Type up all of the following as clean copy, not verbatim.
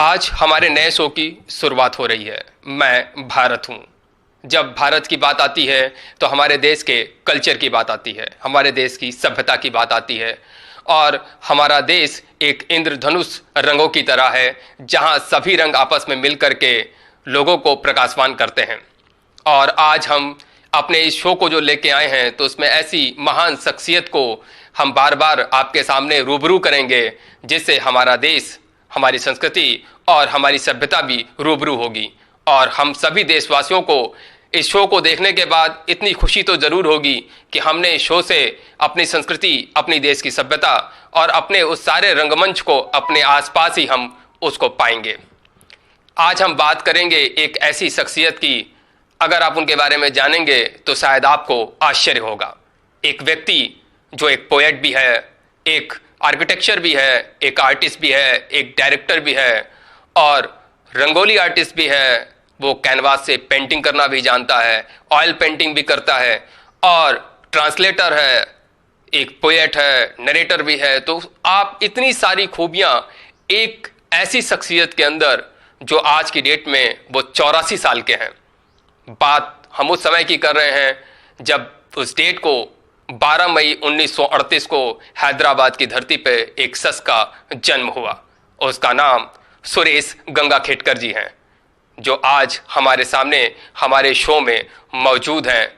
आज हमारे नए शो की शुरुआत हो रही है। मैं भारत हूँ। जब भारत की बात आती है तो हमारे देश के कल्चर की बात आती है, हमारे देश की सभ्यता की बात आती है। और हमारा देश एक इंद्रधनुष रंगों की तरह है, जहाँ सभी रंग आपस में मिल करके लोगों को प्रकाशवान करते हैं। और आज हम अपने इस शो को जो लेके आए हैं, तो उसमें ऐसी महान शख्सियत को हम बार बार आपके सामने रूबरू करेंगे, जिससे हमारा देश, हमारी संस्कृति और हमारी सभ्यता भी रूबरू होगी। और हम सभी देशवासियों को इस शो को देखने के बाद इतनी खुशी तो जरूर होगी कि हमने इस शो से अपनी संस्कृति, अपनी देश की सभ्यता और अपने उस सारे रंगमंच को अपने आसपास ही हम उसको पाएंगे। आज हम बात करेंगे एक ऐसी शख्सियत की, अगर आप उनके बारे में जानेंगे तो शायद आपको आश्चर्य होगा। एक व्यक्ति जो एक पोएट भी है, एक आर्किटेक्चर भी है, एक आर्टिस्ट भी है, एक डायरेक्टर भी है और रंगोली आर्टिस्ट भी है। वो कैनवास से पेंटिंग करना भी जानता है, ऑयल पेंटिंग भी करता है और ट्रांसलेटर है, एक पोएट है, नरेटर भी है। तो आप इतनी सारी खूबियां एक ऐसी शख्सियत के अंदर, जो आज की डेट में वो 84 साल के हैं। बात हम उस समय की कर रहे हैं जब उस डेट को 12 मई 1938 को हैदराबाद की धरती पे एक शख्स का जन्म हुआ। उसका नाम सुरेश गंगाखेडकर जी हैं, जो आज हमारे सामने हमारे शो में मौजूद हैं।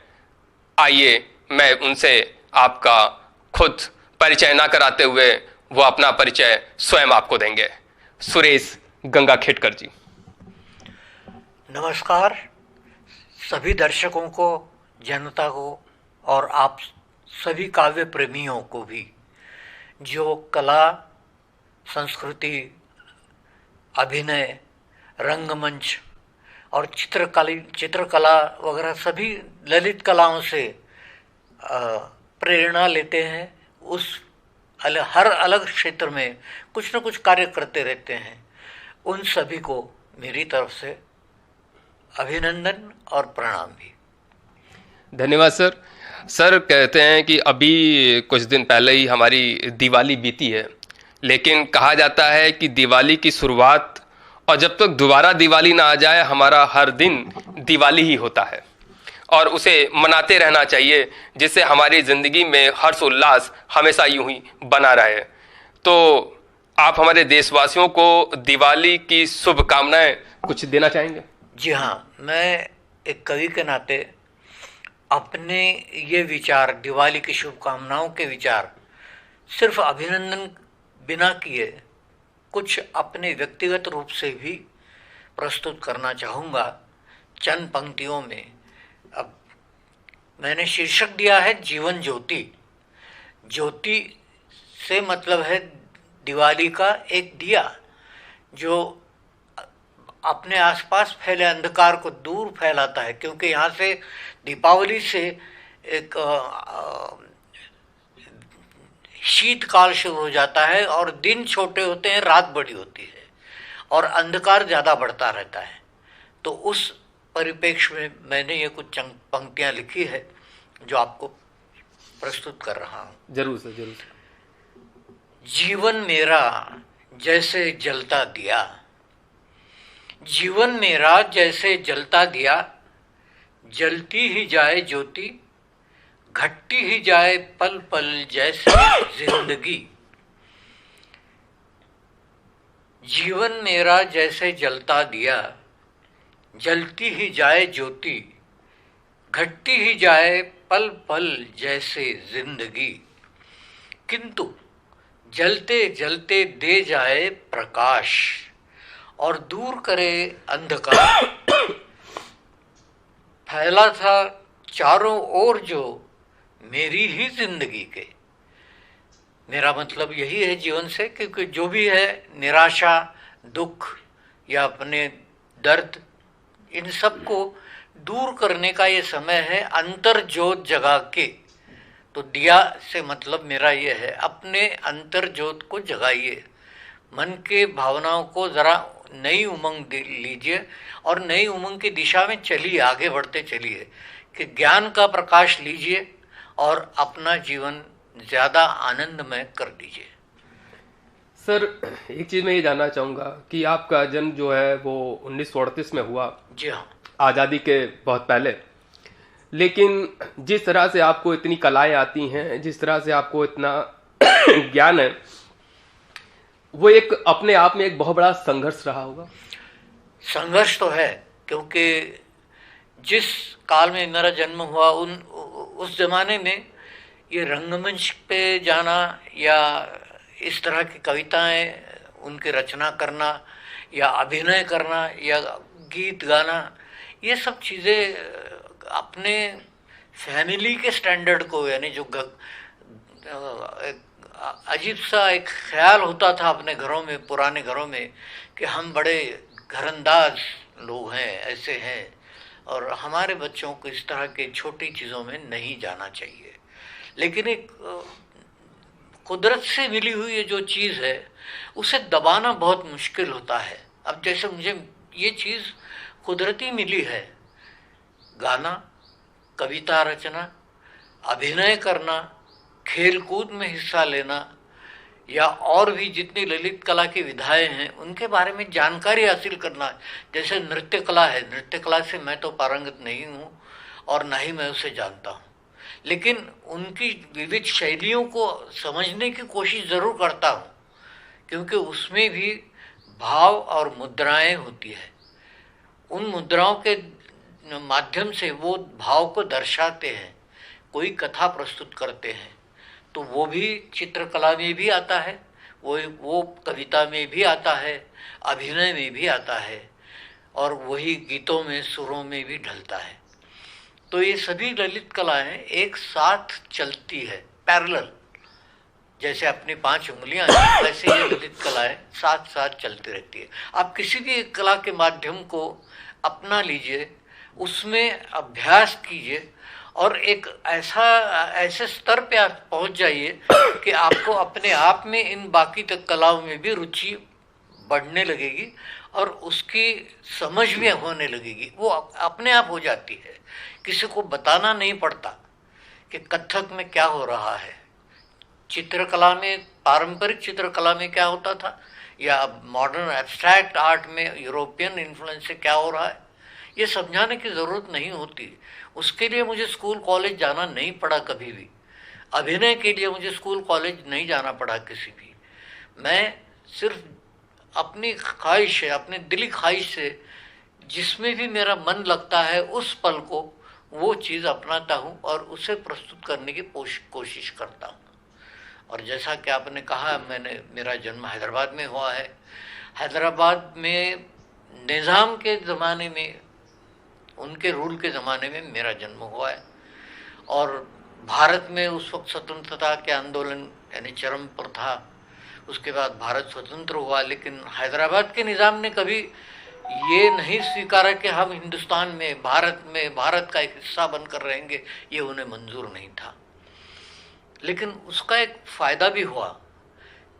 आइए मैं उनसे आपका खुद परिचय ना कराते हुए वो अपना परिचय स्वयं आपको देंगे। सुरेश गंगाखेडकर जी। नमस्कार सभी दर्शकों को, जनता को और आप सभी काव्य प्रेमियों को भी, जो कला, संस्कृति, अभिनय, रंगमंच और चित्रकला वगैरह सभी ललित कलाओं से प्रेरणा लेते हैं। हर अलग क्षेत्र में कुछ न कुछ कार्य करते रहते हैं। उन सभी को मेरी तरफ से अभिनंदन और प्रणाम भी। धन्यवाद सर। सर, कहते हैं कि अभी कुछ दिन पहले ही हमारी दिवाली बीती है, लेकिन कहा जाता है कि दिवाली की शुरुआत और जब तक दोबारा दिवाली ना आ जाए, हमारा हर दिन दिवाली ही होता है और उसे मनाते रहना चाहिए, जिससे हमारी ज़िंदगी में हर्ष उल्लास हमेशा यूं ही बना रहे। तो आप हमारे देशवासियों को दिवाली की शुभकामनाएं कुछ देना चाहेंगे? जी हाँ, मैं एक कवि के नाते अपने ये विचार, दिवाली की शुभकामनाओं के विचार सिर्फ अभिनंदन बिना किए कुछ अपने व्यक्तिगत रूप से भी प्रस्तुत करना चाहूँगा चंद पंक्तियों में। अब मैंने शीर्षक दिया है जीवन ज्योति। ज्योति से मतलब है दिवाली का एक दिया, जो अपने आसपास फैले अंधकार को दूर फैलाता है, क्योंकि यहाँ से दीपावली से एक शीतकाल शुरू हो जाता है और दिन छोटे होते हैं, रात बड़ी होती है और अंधकार ज़्यादा बढ़ता रहता है। तो उस परिप्रेक्ष्य में मैंने ये कुछ पंक्तियाँ लिखी है जो आपको प्रस्तुत कर रहा हूँ। जरूर सर, जरूर। जीवन मेरा जैसे जलता दिया, जीवन मेरा जैसे जलता दिया, जलती ही जाए ज्योति, घटती ही जाए पल पल जैसे जिंदगी। जीवन मेरा जैसे जलता दिया, जलती ही जाए ज्योति, घटती ही जाए पल पल जैसे जिंदगी। किंतु जलते जलते दे जाए प्रकाश और दूर करे अंधकार। फैला था चारों ओर जो मेरी ही जिंदगी के। मेरा मतलब यही है जीवन से, क्योंकि जो भी है निराशा, दुख या अपने दर्द, इन सब को दूर करने का ये समय है अंतर ज्योत जगा के। तो दिया से मतलब मेरा ये है, अपने अंतर ज्योत को जगाइए, मन के भावनाओं को ज़रा नई उमंग लीजिए और नई उमंग की दिशा में चलिए, आगे बढ़ते चलिए, कि ज्ञान का प्रकाश लीजिए और अपना जीवन ज़्यादा आनंदमय कर दीजिए। सर, एक चीज़ मैं ये जानना चाहूँगा कि आपका जन्म जो है वो 1938 में हुआ, जी हाँ। आज़ादी के बहुत पहले। लेकिन जिस तरह से आपको इतनी कलाएं आती हैं, जिस तरह से आपको इतना ज्ञान है, वो एक अपने आप में एक बहुत बड़ा संघर्ष रहा होगा। संघर्ष तो है, क्योंकि जिस काल में मेरा जन्म हुआ उस जमाने में ये रंगमंच पे जाना या इस तरह की कविताएं उनकी रचना करना या अभिनय करना या गीत गाना, ये सब चीज़ें अपने फैमिली के स्टैंडर्ड को, यानी जो अजीब सा एक ख्याल होता था अपने घरों में, पुराने घरों में, कि हम बड़े घरंदाज लोग हैं, ऐसे हैं, और हमारे बच्चों को इस तरह के छोटी चीज़ों में नहीं जाना चाहिए। लेकिन एक कुदरत से मिली हुई ये जो चीज़ है उसे दबाना बहुत मुश्किल होता है। अब जैसे मुझे ये चीज़ कुदरती मिली है, गाना, कविता रचना, अभिनय करना, खेल कूद में हिस्सा लेना, या और भी जितनी ललित कला की विधाएं हैं उनके बारे में जानकारी हासिल करना। जैसे नृत्य कला है, नृत्य कला से मैं तो पारंगत नहीं हूँ और ना ही मैं उसे जानता हूँ, लेकिन उनकी विविध शैलियों को समझने की कोशिश ज़रूर करता हूँ, क्योंकि उसमें भी भाव और मुद्राएं होती है। उन मुद्राओं के माध्यम से वो भाव को दर्शाते हैं, कोई कथा प्रस्तुत करते हैं, तो वो भी चित्रकला में भी आता है, वो कविता में भी आता है, अभिनय में भी आता है, और वही गीतों में, सुरों में भी ढलता है। तो ये सभी ललित कलाएं एक साथ चलती है, पैरेलल। जैसे अपनी 5 उंगलियां हैं, वैसे ये ललित कलाएं साथ साथ चलती रहती है। आप किसी भी एक कला के माध्यम को अपना लीजिए, उसमें अभ्यास कीजिए, और एक ऐसे स्तर पे आप पहुंच जाइए कि आपको अपने आप में इन बाकी तक कलाओं में भी रुचि बढ़ने लगेगी और उसकी समझ भी होने लगेगी। वो अपने आप हो जाती है, किसी को बताना नहीं पड़ता कि कथक में क्या हो रहा है, चित्रकला में, पारंपरिक चित्रकला में क्या होता था, या मॉडर्न एब्स्ट्रैक्ट आर्ट में यूरोपियन इन्फ्लुएंस से क्या हो रहा है, ये समझाने की ज़रूरत नहीं होती। उसके लिए मुझे स्कूल कॉलेज जाना नहीं पड़ा कभी भी। अभिनय के लिए मुझे स्कूल कॉलेज नहीं जाना पड़ा किसी भी। मैं सिर्फ अपनी ख्वाहिश है, अपनी दिली ख्वाहिश से जिसमें भी मेरा मन लगता है उस पल को वो चीज़ अपनाता हूँ और उसे प्रस्तुत करने की कोशिश करता हूँ। और जैसा कि आपने कहा, मेरा जन्म हैदराबाद में हुआ है। हैदराबाद में निज़ाम के ज़माने में, उनके रूल के ज़माने में मेरा जन्म हुआ है, और भारत में उस वक्त स्वतंत्रता के आंदोलन यानी चरम पर था। उसके बाद भारत स्वतंत्र हुआ, लेकिन हैदराबाद के निज़ाम ने कभी ये नहीं स्वीकारा कि हम हिंदुस्तान में, भारत का एक हिस्सा बनकर रहेंगे, ये उन्हें मंजूर नहीं था। लेकिन उसका एक फ़ायदा भी हुआ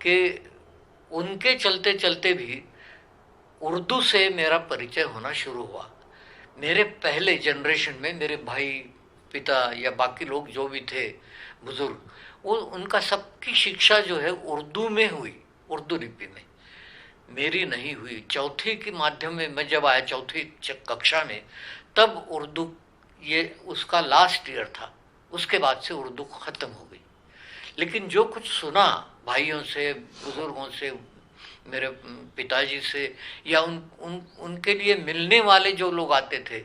कि उनके चलते चलते भी उर्दू से मेरा परिचय होना शुरू हुआ। मेरे पहले जनरेशन में मेरे भाई, पिता या बाकी लोग जो भी थे बुजुर्ग, वो उनका सबकी शिक्षा जो है उर्दू में हुई, उर्दू लिपि में। मेरी नहीं हुई। चौथी के माध्यम में मैं जब आया, चौथी कक्षा में, तब उर्दू ये उसका लास्ट ईयर था। उसके बाद से उर्दू ख़त्म हो गई। लेकिन जो कुछ सुना भाइयों से, बुजुर्गों से, मेरे पिताजी से, या उनके लिए मिलने वाले जो लोग आते थे,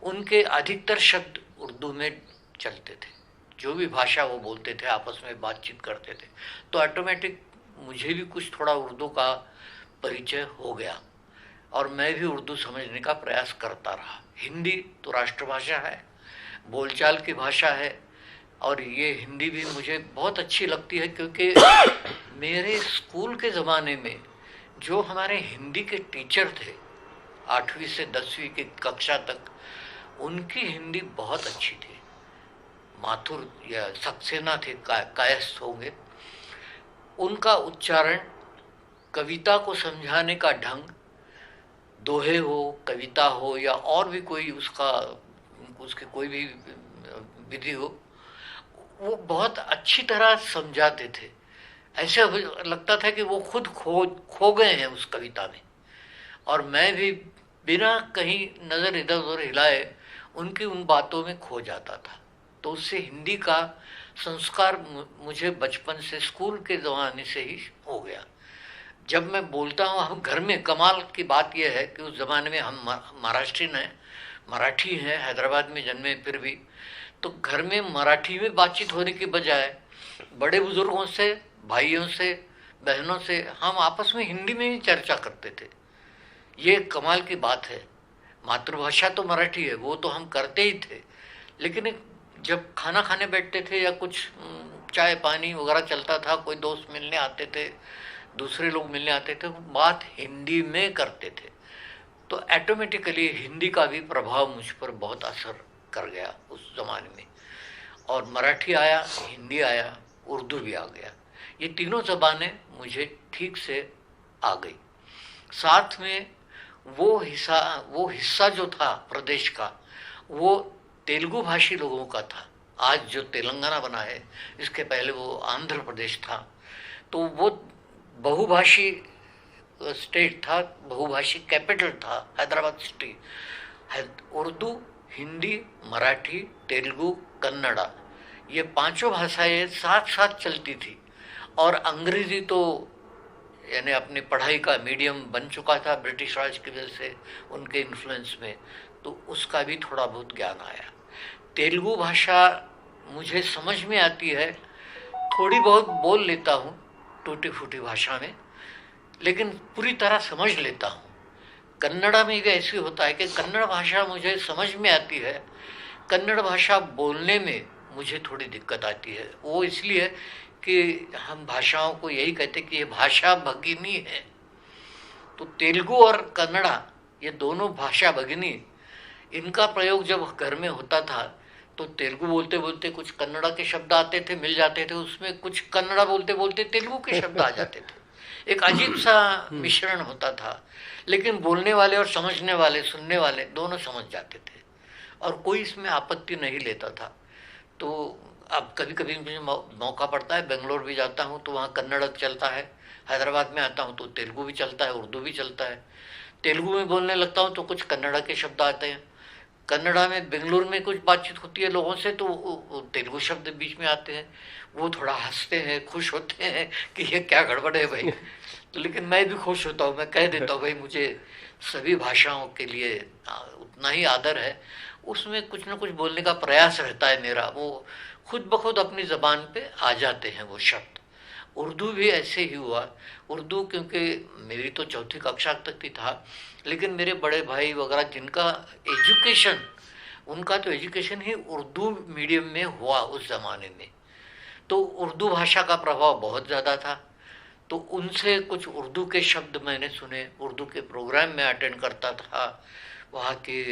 उनके अधिकतर शब्द उर्दू में चलते थे। जो भी भाषा वो बोलते थे, आपस में बातचीत करते थे, तो ऑटोमेटिक मुझे भी कुछ थोड़ा उर्दू का परिचय हो गया और मैं भी उर्दू समझने का प्रयास करता रहा। हिंदी तो राष्ट्रभाषा है, बोलचाल की भाषा है, और ये हिंदी भी मुझे बहुत अच्छी लगती है, क्योंकि मेरे स्कूल के ज़माने में जो हमारे हिंदी के टीचर थे 8वीं से 10वीं की कक्षा तक, उनकी हिंदी बहुत अच्छी थी। माथुर या सक्सेना थे, कायस्थ होंगे। उनका उच्चारण, कविता को समझाने का ढंग, दोहे हो, कविता हो, या और भी कोई उसके कोई भी विधि हो, वो बहुत अच्छी तरह समझाते थे। ऐसे लगता था कि वो खुद खो खो गए हैं उस कविता में, और मैं भी बिना कहीं नज़र इधर उधर हिलाए उनकी उन बातों में खो जाता था। तो उससे हिंदी का संस्कार मुझे बचपन से, स्कूल के ज़माने से ही हो गया। जब मैं बोलता हूँ, हम घर में, कमाल की बात यह है कि उस ज़माने में हम महाराष्ट्रीयन हैं, मराठी हैं, हैदराबाद में जन्मे फिर भी, तो घर में मराठी में बातचीत होने की बजाय बड़े बुजुर्गों से, भाइयों से, बहनों से हम आपस में हिंदी में ही चर्चा करते थे। ये कमाल की बात है। मातृभाषा तो मराठी है, वो तो हम करते ही थे, लेकिन जब खाना खाने बैठते थे या कुछ चाय पानी वगैरह चलता था, कोई दोस्त मिलने आते थे, दूसरे लोग मिलने आते थे, बात हिंदी में करते थे। तो ऑटोमेटिकली हिंदी का भी प्रभाव मुझ पर बहुत असर कर गया उस ज़माने में, और मराठी आया, हिंदी आया, उर्दू भी आ गया। ये तीनों ज़बानें मुझे ठीक से आ गई। साथ में वो हिस्सा जो था प्रदेश का, वो तेलुगु भाषी लोगों का था। आज जो तेलंगाना बना है, इसके पहले वो आंध्र प्रदेश था। तो वो बहुभाषी स्टेट था, बहुभाषी कैपिटल था हैदराबाद सिटी। उर्दू, हिंदी, मराठी, तेलुगु, कन्नड़ा, ये पांचों भाषाएं साथ साथ चलती थी। और अंग्रेजी तो यानी अपनी पढ़ाई का मीडियम बन चुका था ब्रिटिश राज की वजह से, उनके इन्फ्लुएंस में, तो उसका भी थोड़ा बहुत ज्ञान आया। तेलुगु भाषा मुझे समझ में आती है, थोड़ी बहुत बोल लेता हूँ टूटी फूटी भाषा में, लेकिन पूरी तरह समझ लेता हूँ। कन्नड़ा में भी ऐसे होता है कि कन्नड़ भाषा मुझे समझ में आती है, कन्नड़ भाषा बोलने में मुझे थोड़ी दिक्कत आती है। वो इसलिए कि हम भाषाओं को यही कहते हैं कि ये भाषा भगिनी है। तो तेलुगु और कन्नड़ा, ये दोनों भाषा भगिनी, इनका प्रयोग जब घर में होता था तो तेलुगु बोलते बोलते कुछ कन्नड़ा के शब्द आते थे, मिल जाते थे उसमें, कुछ कन्नड़ा बोलते बोलते तेलुगु के शब्द आ जाते थे। एक अजीब सा मिश्रण होता था, लेकिन बोलने वाले और समझने वाले, सुनने वाले दोनों समझ जाते थे, और कोई इसमें आपत्ति नहीं लेता था। तो अब कभी कभी मुझे मौका पड़ता है, बेंगलोर भी जाता हूँ तो वहाँ कन्नड़ चलता है, हैदराबाद में आता हूँ तो तेलुगु भी चलता है, उर्दू भी चलता है। तेलुगु में बोलने लगता हूँ तो कुछ कन्नड़ा के शब्द आते हैं। कन्नड़ा में बेंगलुरु में कुछ बातचीत होती है लोगों से तो तेलुगु शब्द बीच में आते हैं, वो थोड़ा हंसते हैं, खुश होते हैं कि ये क्या गड़बड़ है भाई। तो लेकिन मैं भी खुश होता हूँ, मैं कह देता हूँ भाई मुझे सभी भाषाओं के लिए उतना ही आदर है, उसमें कुछ ना कुछ बोलने का प्रयास रहता है मेरा, वो खुद ब खुद अपनी ज़बान पे आ जाते हैं वो शब्द। उर्दू भी ऐसे ही हुआ। उर्दू क्योंकि मेरी तो चौथी कक्षा तक की था, लेकिन मेरे बड़े भाई वगैरह जिनका एजुकेशन, उनका तो एजुकेशन ही उर्दू मीडियम में हुआ उस ज़माने में, तो उर्दू भाषा का प्रभाव बहुत ज़्यादा था। तो उनसे कुछ उर्दू के शब्द मैंने सुने, उर्दू के प्रोग्राम में अटेंड करता था, वहाँ की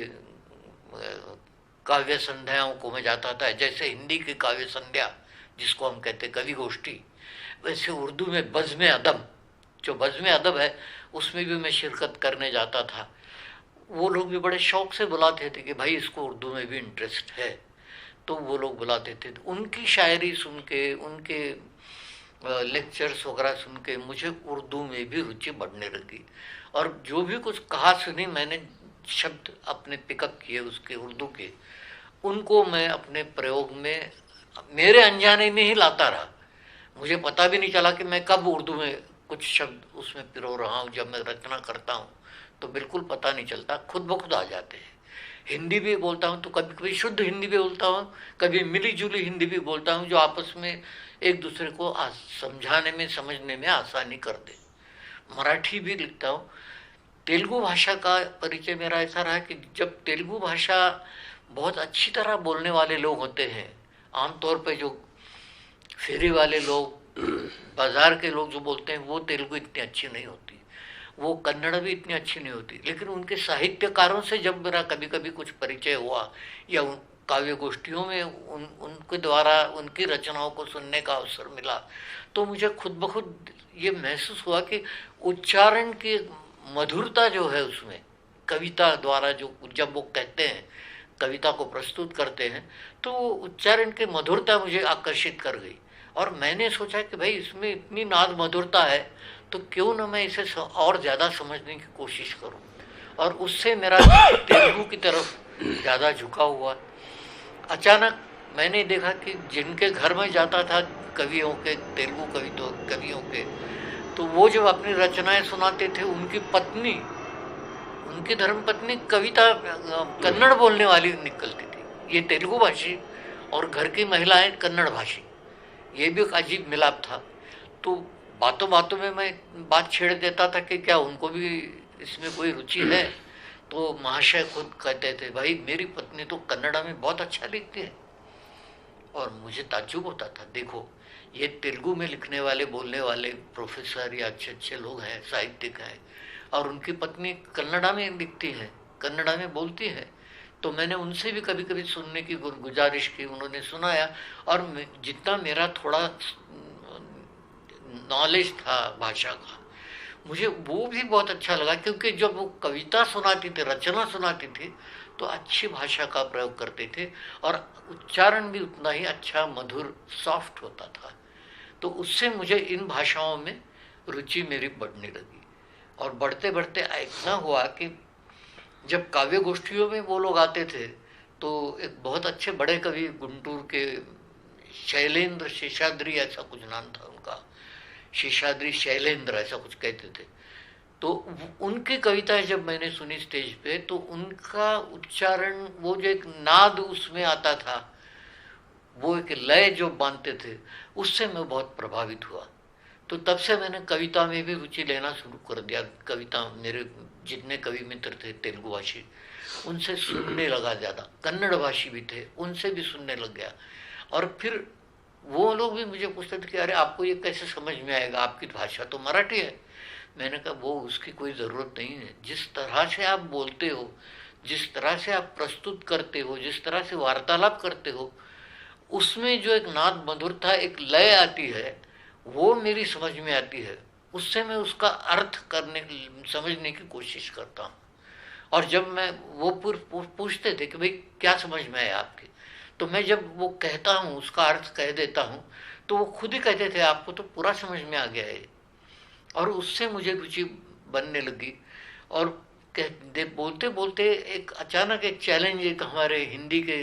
काव्य संध्याओं को मैं जाता था। जैसे हिंदी की काव्य संध्या जिसको हम कहते कवि गोष्ठी, वैसे उर्दू में बज़्म अदब, जो बज़्म अदब है उसमें भी मैं शिरकत करने जाता था। वो लोग भी बड़े शौक से बुलाते थे कि भाई इसको उर्दू में भी इंटरेस्ट है, तो वो लोग बुलाते थे। तो उनकी शायरी सुन के, उनके लेक्चर्स वगैरह सुन के मुझे उर्दू में भी रुचि बढ़ने लगी, और जो भी कुछ कहा सुनी मैंने, शब्द अपने पिकअप किए उसके उर्दू के, उनको मैं अपने प्रयोग में मेरे अनजाने में ही लाता रहा। मुझे पता भी नहीं चला कि मैं कब उर्दू में कुछ शब्द उसमें पिरो रहा हूँ। जब मैं रचना करता हूँ तो बिल्कुल पता नहीं चलता, खुद ब खुद आ जाते हैं। हिंदी भी बोलता हूँ तो कभी कभी शुद्ध हिंदी भी बोलता हूँ, कभी मिली जुली हिंदी भी बोलता हूँ, जो आपस में एक दूसरे को समझाने में, समझने में आसानी कर दे। मराठी भी लिखता हूँ। तेलुगु भाषा का परिचय मेरा ऐसा रहा कि जब तेलुगु भाषा बहुत अच्छी तरह बोलने वाले लोग होते हैं, आमतौर पे जो फेरी वाले लोग, बाजार के लोग जो बोलते हैं, वो तेलुगु इतनी अच्छी नहीं होती, वो कन्नड़ भी इतनी अच्छी नहीं होती। लेकिन उनके साहित्यकारों से जब मेरा कभी कभी कुछ परिचय हुआ, या काव्य गोष्ठियों में उनके द्वारा उनकी रचनाओं को सुनने का अवसर मिला, तो मुझे खुद ब खुद ये महसूस हुआ कि उच्चारण की मधुरता जो है उसमें, कविता द्वारा जो जब वो कहते हैं, कविता को प्रस्तुत करते हैं, तो उच्चारण की मधुरता मुझे आकर्षित कर गई। और मैंने सोचा कि भाई इसमें इतनी नाद मधुरता है, तो क्यों ना मैं इसे और ज़्यादा समझने की कोशिश करूं। और उससे मेरा तेलुगु की तरफ ज़्यादा झुका हुआ। अचानक मैंने देखा कि जिनके घर में जाता था कवियों के, तेलुगु कवियों के, तो वो जब अपनी रचनाएं सुनाते थे, उनकी पत्नी, उनकी धर्मपत्नी कविता कन्नड़ बोलने वाली निकलती थी। ये तेलुगु भाषी और घर की महिलाएं कन्नड़ भाषी, ये भी एक अजीब मिलाप था। तो बातों बातों में मैं बात छेड़ देता था कि क्या उनको भी इसमें कोई रुचि है। तो महाशय खुद कहते थे, भाई मेरी पत्नी तो कन्नड़ा में बहुत अच्छा लिखती है। और मुझे ताज्जुब होता था, देखो ये तेलुगु में लिखने वाले, बोलने वाले प्रोफेसर या अच्छे अच्छे लोग हैं, साहित्यिक हैं, और उनकी पत्नी कन्नड़ा में लिखती है, कन्नड़ा में बोलती है। तो मैंने उनसे भी कभी कभी सुनने की गुजारिश की, उन्होंने सुनाया। और जितना मेरा थोड़ा नॉलेज था भाषा का, मुझे वो भी बहुत अच्छा लगा, क्योंकि जब वो कविता सुनाती थी, रचना सुनाती थी, तो अच्छी भाषा का प्रयोग करते थे और उच्चारण भी उतना ही अच्छा, मधुर, सॉफ्ट होता था। तो उससे मुझे इन भाषाओं में रुचि मेरी बढ़ने लगी। और बढ़ते बढ़ते इतना हुआ कि जब काव्य गोष्ठियों में वो लोग आते थे, तो एक बहुत अच्छे बड़े कवि गुंटूर के शैलेंद्र शेषाद्री, ऐसा कुछ नाम था उनका, शेषाद्री शैलेंद्र ऐसा कुछ कहते थे। तो उनकी कविताएं जब मैंने सुनी स्टेज पे, तो उनका उच्चारण, वो जो एक नाद उसमें आता था, वो एक लय जो बांधते थे, उससे मैं बहुत प्रभावित हुआ। तो तब से मैंने कविता में भी रुचि लेना शुरू कर दिया। कविता, मेरे जितने कवि मित्र थे तेलुगु भाषी, उनसे सुनने लगा ज़्यादा। कन्नड़ भाषी भी थे, उनसे भी सुनने लग गया। और फिर वो लोग भी मुझे पूछते थे कि अरे आपको ये कैसे समझ में आएगा, आपकी भाषा तो मराठी है। मैंने कहा वो उसकी कोई ज़रूरत नहीं है। जिस तरह से आप बोलते हो, जिस तरह से आप प्रस्तुत करते हो, जिस तरह से वार्तालाप करते हो, उसमें जो एक नाद मधुरता, एक लय आती है, वो मेरी समझ में आती है। उससे मैं उसका अर्थ समझने की कोशिश करता हूँ। और जब मैं वो पूछते थे कि भाई क्या समझ में आया आपके, तो मैं जब वो कहता हूँ, उसका अर्थ कह देता हूँ, तो वो खुद ही कहते थे आपको तो पूरा समझ में आ गया है। और उससे मुझे रुचि बनने लगी। और बोलते बोलते एक अचानक एक चैलेंज एक हमारे हिंदी के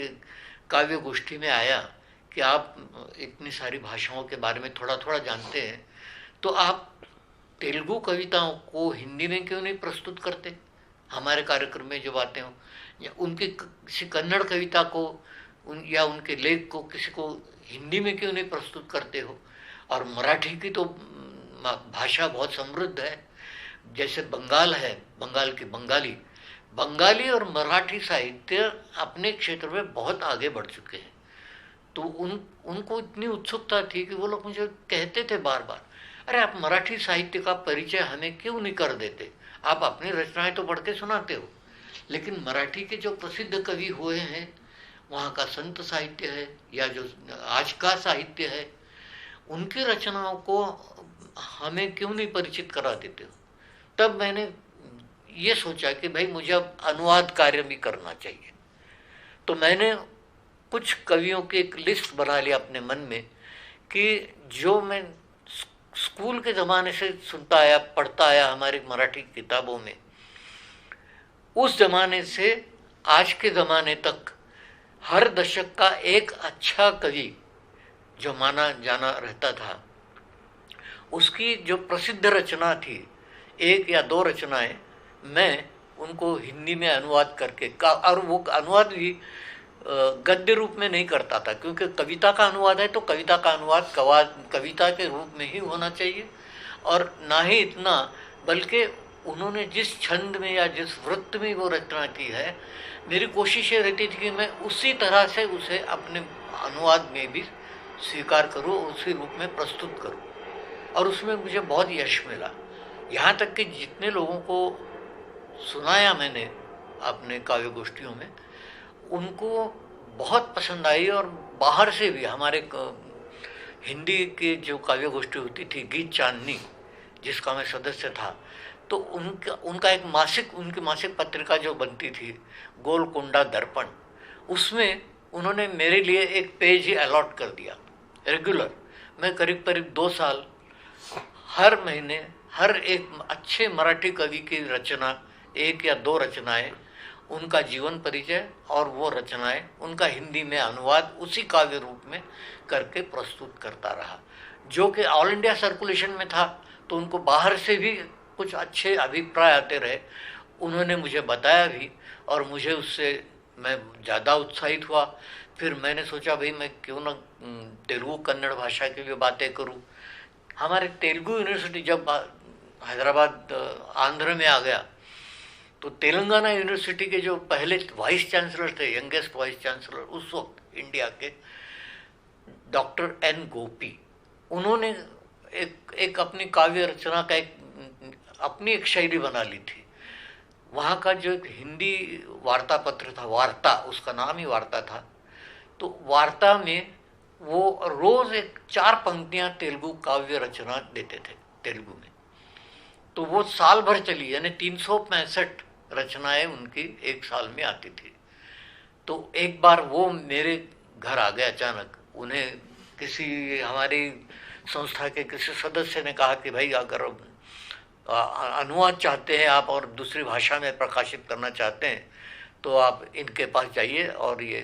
काव्य गोष्ठी में आया कि आप इतनी सारी भाषाओं के बारे में थोड़ा थोड़ा जानते हैं, तो आप तेलुगु कविताओं को हिंदी में क्यों नहीं प्रस्तुत करते हमारे कार्यक्रम में जब आते हो, या उनकी किसी कन्नड़ कविता को या उनके लेख को किसी को हिंदी में क्यों नहीं प्रस्तुत करते हो। और मराठी की तो भाषा बहुत समृद्ध है, जैसे बंगाल है, बंगाल की बंगाली और मराठी साहित्य अपने क्षेत्र में बहुत आगे बढ़ चुके हैं। तो उनको इतनी उत्सुकता थी कि वो लोग मुझे कहते थे बार बार, अरे आप मराठी साहित्य का परिचय हमें क्यों नहीं कर देते, आप अपनी रचनाएं तो पढ़ के सुनाते हो, लेकिन मराठी के जो प्रसिद्ध कवि हुए हैं, वहाँ का संत साहित्य है या जो आज का साहित्य है, उनकी रचनाओं को हमें क्यों नहीं परिचित करा देते हो। तब मैंने ये सोचा कि भाई मुझे अब अनुवाद कार्य भी करना चाहिए। तो मैंने कुछ कवियों की एक लिस्ट बना लिया अपने मन में कि जो मैं स्कूल के ज़माने से सुनता आया, पढ़ता आया हमारी मराठी किताबों में, उस ज़माने से आज के ज़माने तक हर दशक का एक अच्छा कवि जो माना जाना रहता था, उसकी जो प्रसिद्ध रचना थी, एक या दो रचनाएं, मैं उनको हिंदी में अनुवाद करके और वो अनुवाद भी गद्य रूप में नहीं करता था, क्योंकि कविता का अनुवाद है तो कविता का अनुवाद कविता के रूप में ही होना चाहिए। और ना ही इतना, बल्कि उन्होंने जिस छंद में या जिस वृत्त में वो रचना की है, मेरी कोशिश ये रहती थी कि मैं उसी तरह से उसे अपने अनुवाद में भी स्वीकार करूँ, उसी रूप में प्रस्तुत करूँ। और उसमें मुझे बहुत यश मिला। यहाँ तक कि जितने लोगों को सुनाया मैंने अपने काव्य गोष्ठियों में, उनको बहुत पसंद आई। और बाहर से भी हमारे हिंदी की जो काव्य गोष्ठी होती थी, गीत चांदनी, जिसका मैं सदस्य था, तो उनका एक उनकी मासिक पत्रिका जो बनती थी, गोलकुंडा दर्पण, उसमें उन्होंने मेरे लिए एक पेज ही अलॉट कर दिया रेगुलर। मैं करीब करीब 2 साल हर महीने हर एक अच्छे मराठी कवि की रचना, 1 या 2 रचनाएं, उनका जीवन परिचय और वो रचनाएं, उनका हिंदी में अनुवाद उसी काव्य रूप में करके प्रस्तुत करता रहा, जो कि ऑल इंडिया सर्कुलेशन में था। तो उनको बाहर से भी कुछ अच्छे अभिप्राय आते रहे, उन्होंने मुझे बताया भी, और मुझे उससे मैं ज़्यादा उत्साहित हुआ। फिर मैंने सोचा भाई मैं क्यों ना तेलुगु कन्नड़ भाषा की भी बातें करूं। हमारे तेलुगु यूनिवर्सिटी जब हैदराबाद आंध्र में आ गया, तो तेलंगाना यूनिवर्सिटी के जो पहले वाइस चांसलर थे, यंगेस्ट वाइस चांसलर उस वक्त इंडिया के, डॉक्टर एन गोपी, उन्होंने एक अपनी काव्य रचना का अपनी एक शैली बना ली थी। वहाँ का जो एक हिंदी वार्ता पत्र था, वार्ता, उसका नाम ही वार्ता था, तो वार्ता में वो रोज 4 पंक्तियां तेलुगु काव्य रचना देते थे तेलुगु में। तो वो साल भर चली, यानी 365 रचनाएं उनकी एक साल में आती थी। तो एक बार वो मेरे घर आ गए अचानक। उन्हें किसी हमारी संस्था के किसी सदस्य ने कहा कि भाई अगर अनुवाद चाहते हैं आप और दूसरी भाषा में प्रकाशित करना चाहते हैं तो आप इनके पास जाइए और ये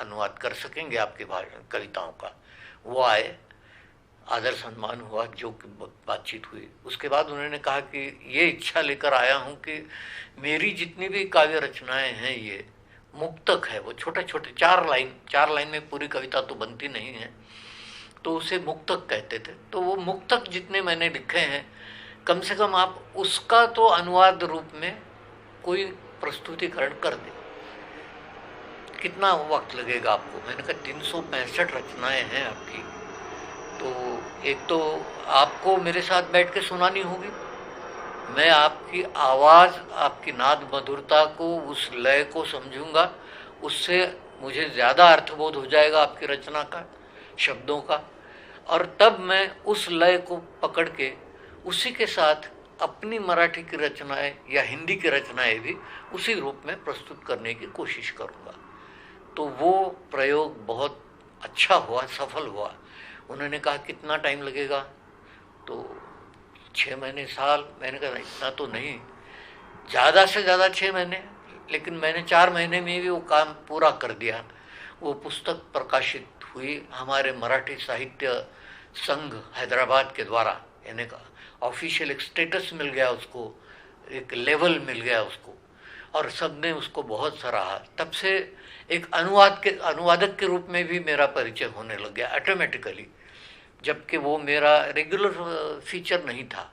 अनुवाद कर सकेंगे आपकी कविताओं का। वो आए, आदर सम्मान हुआ, जो बातचीत हुई। उसके बाद उन्होंने कहा कि ये इच्छा लेकर आया हूँ कि मेरी जितनी भी काव्य रचनाएं हैं ये मुक्तक है। वो छोटे छोटे 4 लाइन में पूरी कविता तो बनती नहीं है, तो उसे मुक्तक कहते थे। तो वो मुक्तक जितने मैंने लिखे हैं, कम से कम आप उसका तो अनुवाद रूप में कोई प्रस्तुतिकरण कर दे। कितना वक्त लगेगा आपको? मैंने कहा 365 रचनाएं हैं आपकी, तो एक तो आपको मेरे साथ बैठ के सुनानी होगी, मैं आपकी आवाज़, आपकी नाद मधुरता को, उस लय को समझूंगा, उससे मुझे ज़्यादा अर्थबोध हो जाएगा आपकी रचना का, शब्दों का, और तब मैं उस लय को पकड़ के उसी के साथ अपनी मराठी की रचनाएं या हिंदी की रचनाएं भी उसी रूप में प्रस्तुत करने की कोशिश करूँगा। तो वो प्रयोग बहुत अच्छा हुआ, सफल हुआ। उन्होंने कहा कितना टाइम लगेगा? तो 6 महीने, साल। मैंने कहा इतना तो नहीं, ज़्यादा से ज़्यादा 6 महीने। लेकिन मैंने 4 महीने में भी वो काम पूरा कर दिया। वो पुस्तक प्रकाशित हुई हमारे मराठी साहित्य संघ हैदराबाद के द्वारा, यानी का ऑफिशियल एक स्टेटस मिल गया उसको, एक लेवल मिल गया उसको, और सबने उसको बहुत सराहा। तब से एक अनुवादक के रूप में भी मेरा परिचय होने लग गया ऑटोमेटिकली, जबकि वो मेरा रेगुलर फीचर नहीं था।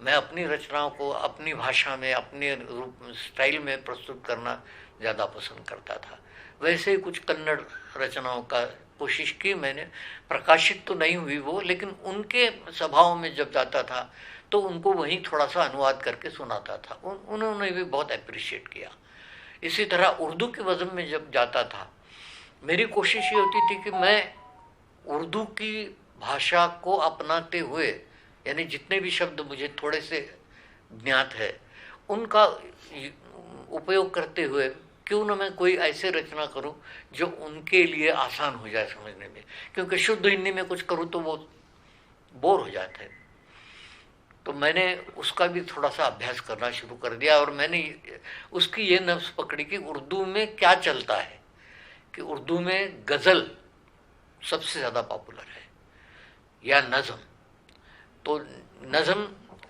मैं अपनी रचनाओं को अपनी भाषा में, अपने रूप स्टाइल में प्रस्तुत करना ज़्यादा पसंद करता था। वैसे ही कुछ कन्नड़ रचनाओं का कोशिश की मैंने, प्रकाशित तो नहीं हुई वो, लेकिन उनके सभाओं में जब जाता था तो उनको वहीं थोड़ा सा अनुवाद करके सुनाता था। उन्होंने भी बहुत अप्रिशिएट किया। इसी तरह उर्दू के वज़न में जब जाता था, मेरी कोशिश ये होती थी कि मैं उर्दू की भाषा को अपनाते हुए, यानी जितने भी शब्द मुझे थोड़े से ज्ञात है उनका उपयोग करते हुए क्यों न मैं कोई ऐसे रचना करूं जो उनके लिए आसान हो जाए समझने में, क्योंकि शुद्ध हिंदी में कुछ करूं तो वो बोर हो जाते हैं। तो मैंने उसका भी थोड़ा सा अभ्यास करना शुरू कर दिया, और मैंने उसकी ये नब्ज पकड़ी कि उर्दू में क्या चलता है, कि उर्दू में गज़ल सबसे ज़्यादा पॉपुलर है या नज़म। तो नज़म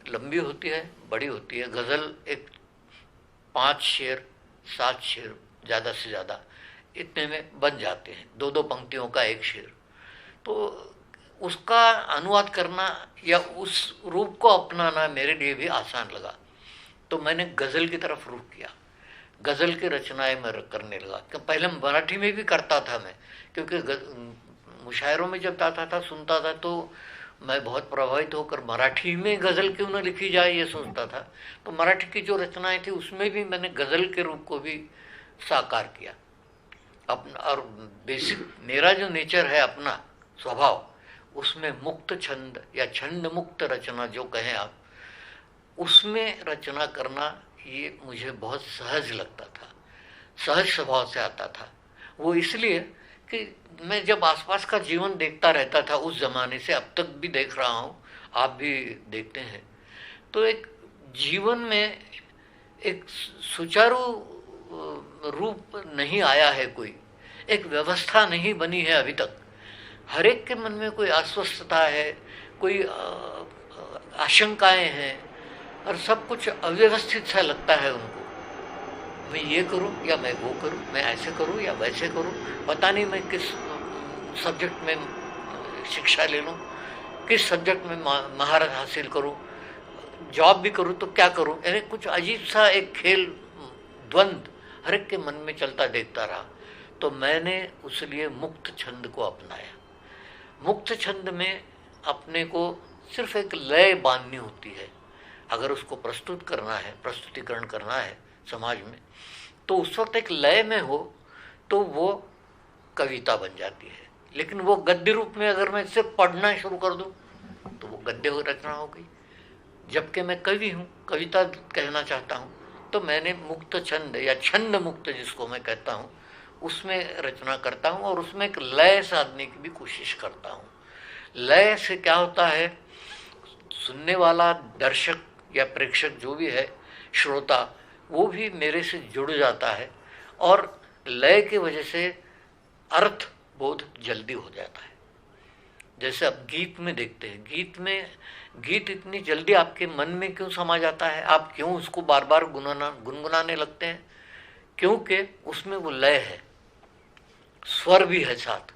लंबी होती है, बड़ी होती है, गज़ल एक 5 शेर 7 शेर ज़्यादा से ज़्यादा इतने में बन जाते हैं, 2-2 पंक्तियों का एक शेर। तो उसका अनुवाद करना या उस रूप को अपनाना मेरे लिए भी आसान लगा। तो मैंने गज़ल की तरफ रुख किया, गज़ल की रचनाएं मैं करने लगा। कि पहले मराठी में भी करता था मैं, क्योंकि मुशायरों में जब जाता था, सुनता था, तो मैं बहुत प्रभावित होकर मराठी में गज़ल क्यों न लिखी जाए ये सोचता था। तो मराठी की जो रचनाएं थी उसमें भी मैंने गज़ल के रूप को भी साकार किया अपना। और बेसिक मेरा जो नेचर है, अपना स्वभाव, उसमें मुक्त छंद या छंद मुक्त रचना जो कहें आप, उसमें रचना करना ये मुझे बहुत सहज लगता था, सहज स्वभाव से आता था। वो इसलिए कि मैं जब आसपास का जीवन देखता रहता था उस जमाने से, अब तक भी देख रहा हूँ, आप भी देखते हैं, तो एक जीवन में एक सुचारू रूप नहीं आया है, कोई एक व्यवस्था नहीं बनी है अभी तक। हर एक के मन में कोई अस्वस्थता है, कोई आशंकाएं हैं, और सब कुछ अव्यवस्थित सा लगता है उनको। मैं ये करूं या मैं वो करूं, मैं ऐसे करूं या वैसे करूं, पता नहीं मैं किस सब्जेक्ट में शिक्षा ले लूं, किस सब्जेक्ट में महारत हासिल करूं, जॉब भी करूं तो क्या करूं। यानी कुछ अजीब सा एक खेल द्वंद हर एक के मन में चलता देखता रहा। तो मैंने उसलिए मुक्त छंद को अपनाया। मुक्त छंद में अपने को सिर्फ एक लय बांधनी होती है। अगर उसको प्रस्तुत करना है, प्रस्तुतिकरण करना है समाज में, तो उस वक्त एक लय में हो तो वो कविता बन जाती है। लेकिन वो गद्य रूप में अगर मैं सिर्फ पढ़ना शुरू कर दूं तो वो गद्य रचना हो गई। जबकि मैं कवि हूँ, कविता कहना चाहता हूँ, तो मैंने मुक्त छंद या छंद मुक्त जिसको मैं कहता हूँ उसमें रचना करता हूँ, और उसमें एक लय साधने की भी कोशिश करता हूँ। लय से क्या होता है, सुनने वाला दर्शक या प्रेक्षक जो भी है, श्रोता, वो भी मेरे से जुड़ जाता है, और लय की वजह से अर्थ बोध जल्दी हो जाता है। जैसे अब गीत में देखते हैं, गीत इतनी जल्दी आपके मन में क्यों समा जाता है, आप क्यों उसको बार बार गुनगुनाने लगते हैं? क्योंकि उसमें वो लय है, स्वर भी है साथ।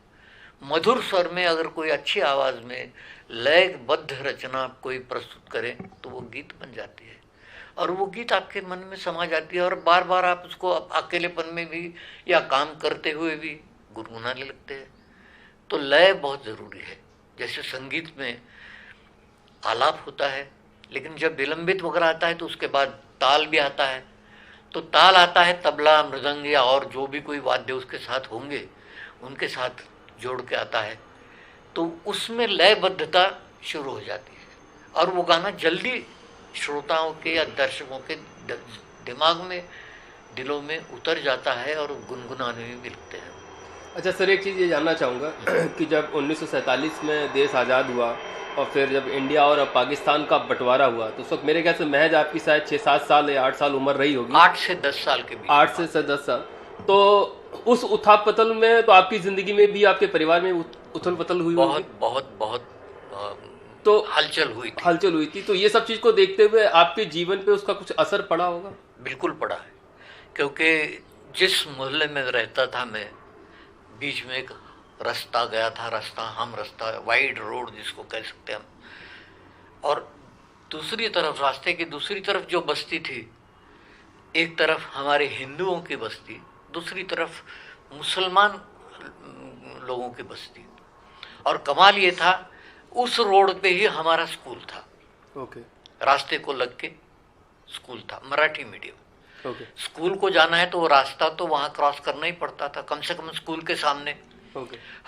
मधुर स्वर में अगर कोई अच्छी आवाज़ में लयबद्ध रचना कोई प्रस्तुत करे तो वो गीत बन जाती है, और वो गीत आपके मन में समा जाती है, और बार बार आप उसको अकेलेपन में भी या काम करते हुए भी गुनगुनाने लगते हैं। तो लय बहुत ज़रूरी है। जैसे संगीत में आलाप होता है, लेकिन जब विलंबित वगैरह आता है तो उसके बाद ताल भी आता है। तो ताल आता है तबला, मृदंग या और जो भी कोई वाद्य उसके साथ होंगे उनके साथ जोड़ के आता है, तो उसमें लयबद्धता शुरू हो जाती है, और वो गाना जल्दी श्रोताओं के या दर्शकों के दिमाग में, दिलों में उतर जाता है, और गुनगुनाने में मिलते हैं। अच्छा सर, एक चीज़ ये जानना चाहूँगा कि जब 1947 में देश आज़ाद हुआ और फिर जब इंडिया और पाकिस्तान का बंटवारा हुआ, तो उस वक्त मेरे ख्याल से महज आपकी शायद 6-7 साल या 8 साल उम्र रही होगी। 8 से 10 साल के बीच। 8 से 10 साल। तो उस उथल पतल में तो आपकी ज़िंदगी में भी, आपके परिवार में उथल पतल हुई होगी? बहुत तो हलचल हुई थी। तो ये सब चीज़ को देखते हुए आपके जीवन पे उसका कुछ असर पड़ा होगा? बिल्कुल पड़ा है, क्योंकि जिस मोहल्ले में रहता था मैं, बीच में एक रास्ता गया था, रास्ता वाइड रोड जिसको कह सकते हैं हम, और दूसरी तरफ, रास्ते की दूसरी तरफ जो बस्ती थी, एक तरफ हमारे हिंदुओं की बस्ती, दूसरी तरफ मुसलमान लोगों की बस्ती। और कमाल ये था, उस रोड पे ही हमारा स्कूल था। ओके। रास्ते को लग के स्कूल था, मराठी मीडियम। ओके। स्कूल को जाना है तो वो रास्ता तो वहाँ क्रॉस करना ही पड़ता था, कम से कम स्कूल के सामने।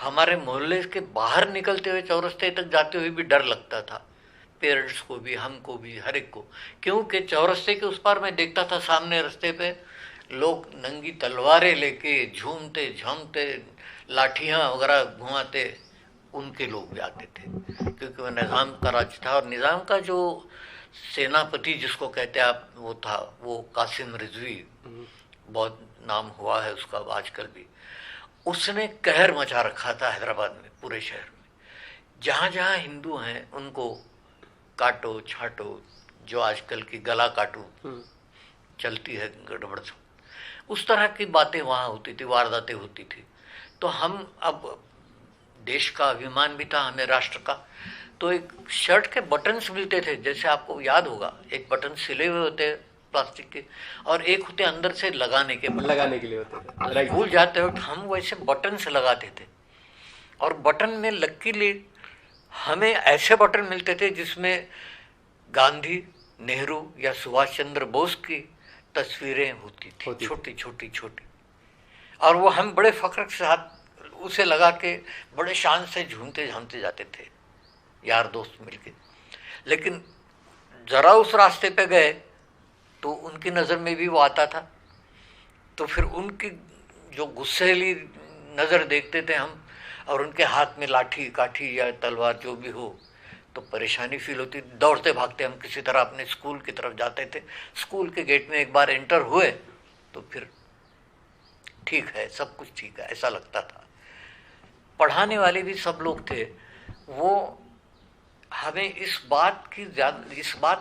हमारे मोहल्ले के बाहर निकलते हुए चौरस्ते तक जाते हुए भी डर लगता था, पेरेंट्स को भी, हमको भी, हर एक को। क्योंकि चौरस्ते के उस पार मैं देखता था सामने रास्ते पे लोग नंगी तलवारें लेके झूमते झामते, लाठियाँ वगैरह घुमाते, उनके लोग भी आते थे, क्योंकि वह निज़ाम का राज था। और निज़ाम का जो सेनापति जिसको कहते हैं आप, वो था, वो कासिम रिजवी, बहुत नाम हुआ है उसका आजकल भी। उसने कहर मचा रखा था हैदराबाद में, पूरे शहर में। जहाँ जहाँ हिंदू हैं उनको काटो छाटो, जो आजकल की गला काटो चलती है गड़बड़, उस तरह की बातें वहाँ होती थी, वारदातें होती थी। तो हम, अब देश का अभिमान भी था हमें, राष्ट्र का, तो एक शर्ट के बटन्स मिलते थे, जैसे आपको याद होगा, एक बटन सिले हुए होते प्लास्टिक के, और एक होते अंदर से लगाने के लिए होते थे। भूल जाते वक्त हम वैसे बटन से लगाते थे, और बटन में लकीली हमें ऐसे बटन मिलते थे जिसमें गांधी, नेहरू या सुभाष चंद्र बोस की तस्वीरें होती थी, छोटी छोटी छोटी, और वो हम बड़े फख्र के साथ उसे लगा के बड़े शान से झूमते झामते जाते थे, यार दोस्त मिलके। लेकिन जरा उस रास्ते पे गए तो उनकी नज़र में भी वो आता था, तो फिर उनकी जो गुस्सैली नज़र देखते थे हम, और उनके हाथ में लाठी काठी या तलवार जो भी हो, तो परेशानी फील होती। दौड़ते भागते हम किसी तरह अपने स्कूल की तरफ जाते थे। स्कूल के गेट में एक बार एंटर हुए तो फिर ठीक है, सब कुछ ठीक है, ऐसा लगता था। पढ़ाने वाले भी सब लोग थे, वो हमें इस बात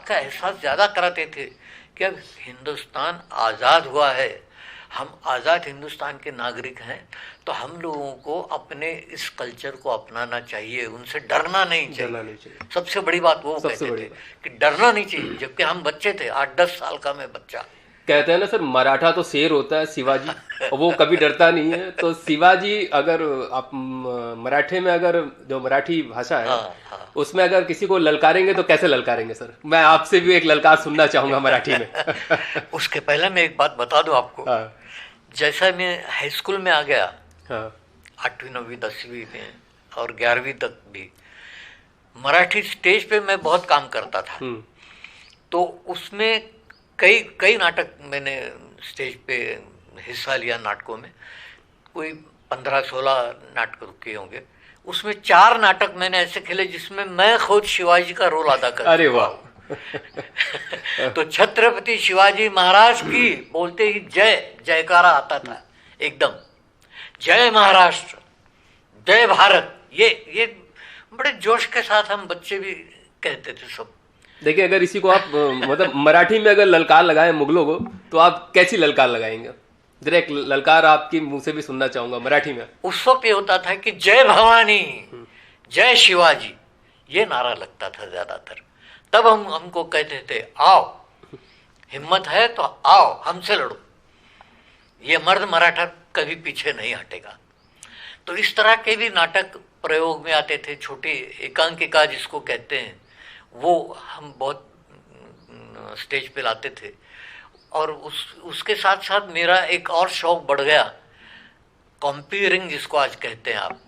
का एहसास ज़्यादा कराते थे कि अब हिंदुस्तान आज़ाद हुआ है, हम आज़ाद हिंदुस्तान के नागरिक हैं, तो हम लोगों को अपने इस कल्चर को अपनाना चाहिए, उनसे डरना नहीं चाहिए। सबसे बड़ी बात वो कहते थे कि डरना नहीं चाहिए, जबकि हम बच्चे थे, 8-10 साल का मैं बच्चा। कहते हैं ना सर, मराठा तो शेर होता है शिवाजी, और वो कभी डरता नहीं है। तो शिवाजी, अगर आप मराठे में, अगर जो मराठी भाषा है, हाँ। उसमें अगर किसी को ललकारेंगे तो कैसे ललकारेंगे सर? मैं आपसे भी एक ललकार सुनना चाहूंगा मराठी में। उसके पहले मैं एक बात बता दूं आपको। हाँ। जैसा मैं हाई स्कूल में आ गया, हाँ। 8वीं 9वीं 10वीं में और 11वीं तक भी मराठी स्टेज पे मैं बहुत काम करता था। तो उसमें कई नाटक मैंने स्टेज पे हिस्सा लिया, नाटकों में कोई 15-16 नाटक किए होंगे। उसमें 4 नाटक मैंने ऐसे खेले जिसमें मैं खुद शिवाजी का रोल अदा कर। अरे वाह। तो छत्रपति शिवाजी महाराज की बोलते ही जयकारा आता था एकदम, जय महाराष्ट्र, जय भारत, ये बड़े जोश के साथ हम बच्चे भी कहते थे सब। देखिए, अगर इसी को आप मतलब मराठी में अगर ललकार लगाएं मुगलों को, तो आप कैसी ललकार लगाएंगे? जरा एक ललकार आपकी मुंह से भी सुनना चाहूंगा मराठी में। उस वक्त ये होता था कि जय भवानी, जय शिवाजी, ये नारा लगता था ज्यादातर। तब हमको कहते थे आओ, हिम्मत है तो आओ हमसे लड़ो, ये मर्द मराठा कभी पीछे नहीं हटेगा। तो इस तरह के भी नाटक प्रयोग में आते थे। छोटी एकांकिका जिसको कहते हैं, वो हम बहुत स्टेज पे लाते थे। और उसके साथ साथ मेरा एक और शौक बढ़ गया, कॉम्पेयरिंग जिसको आज कहते हैं आप,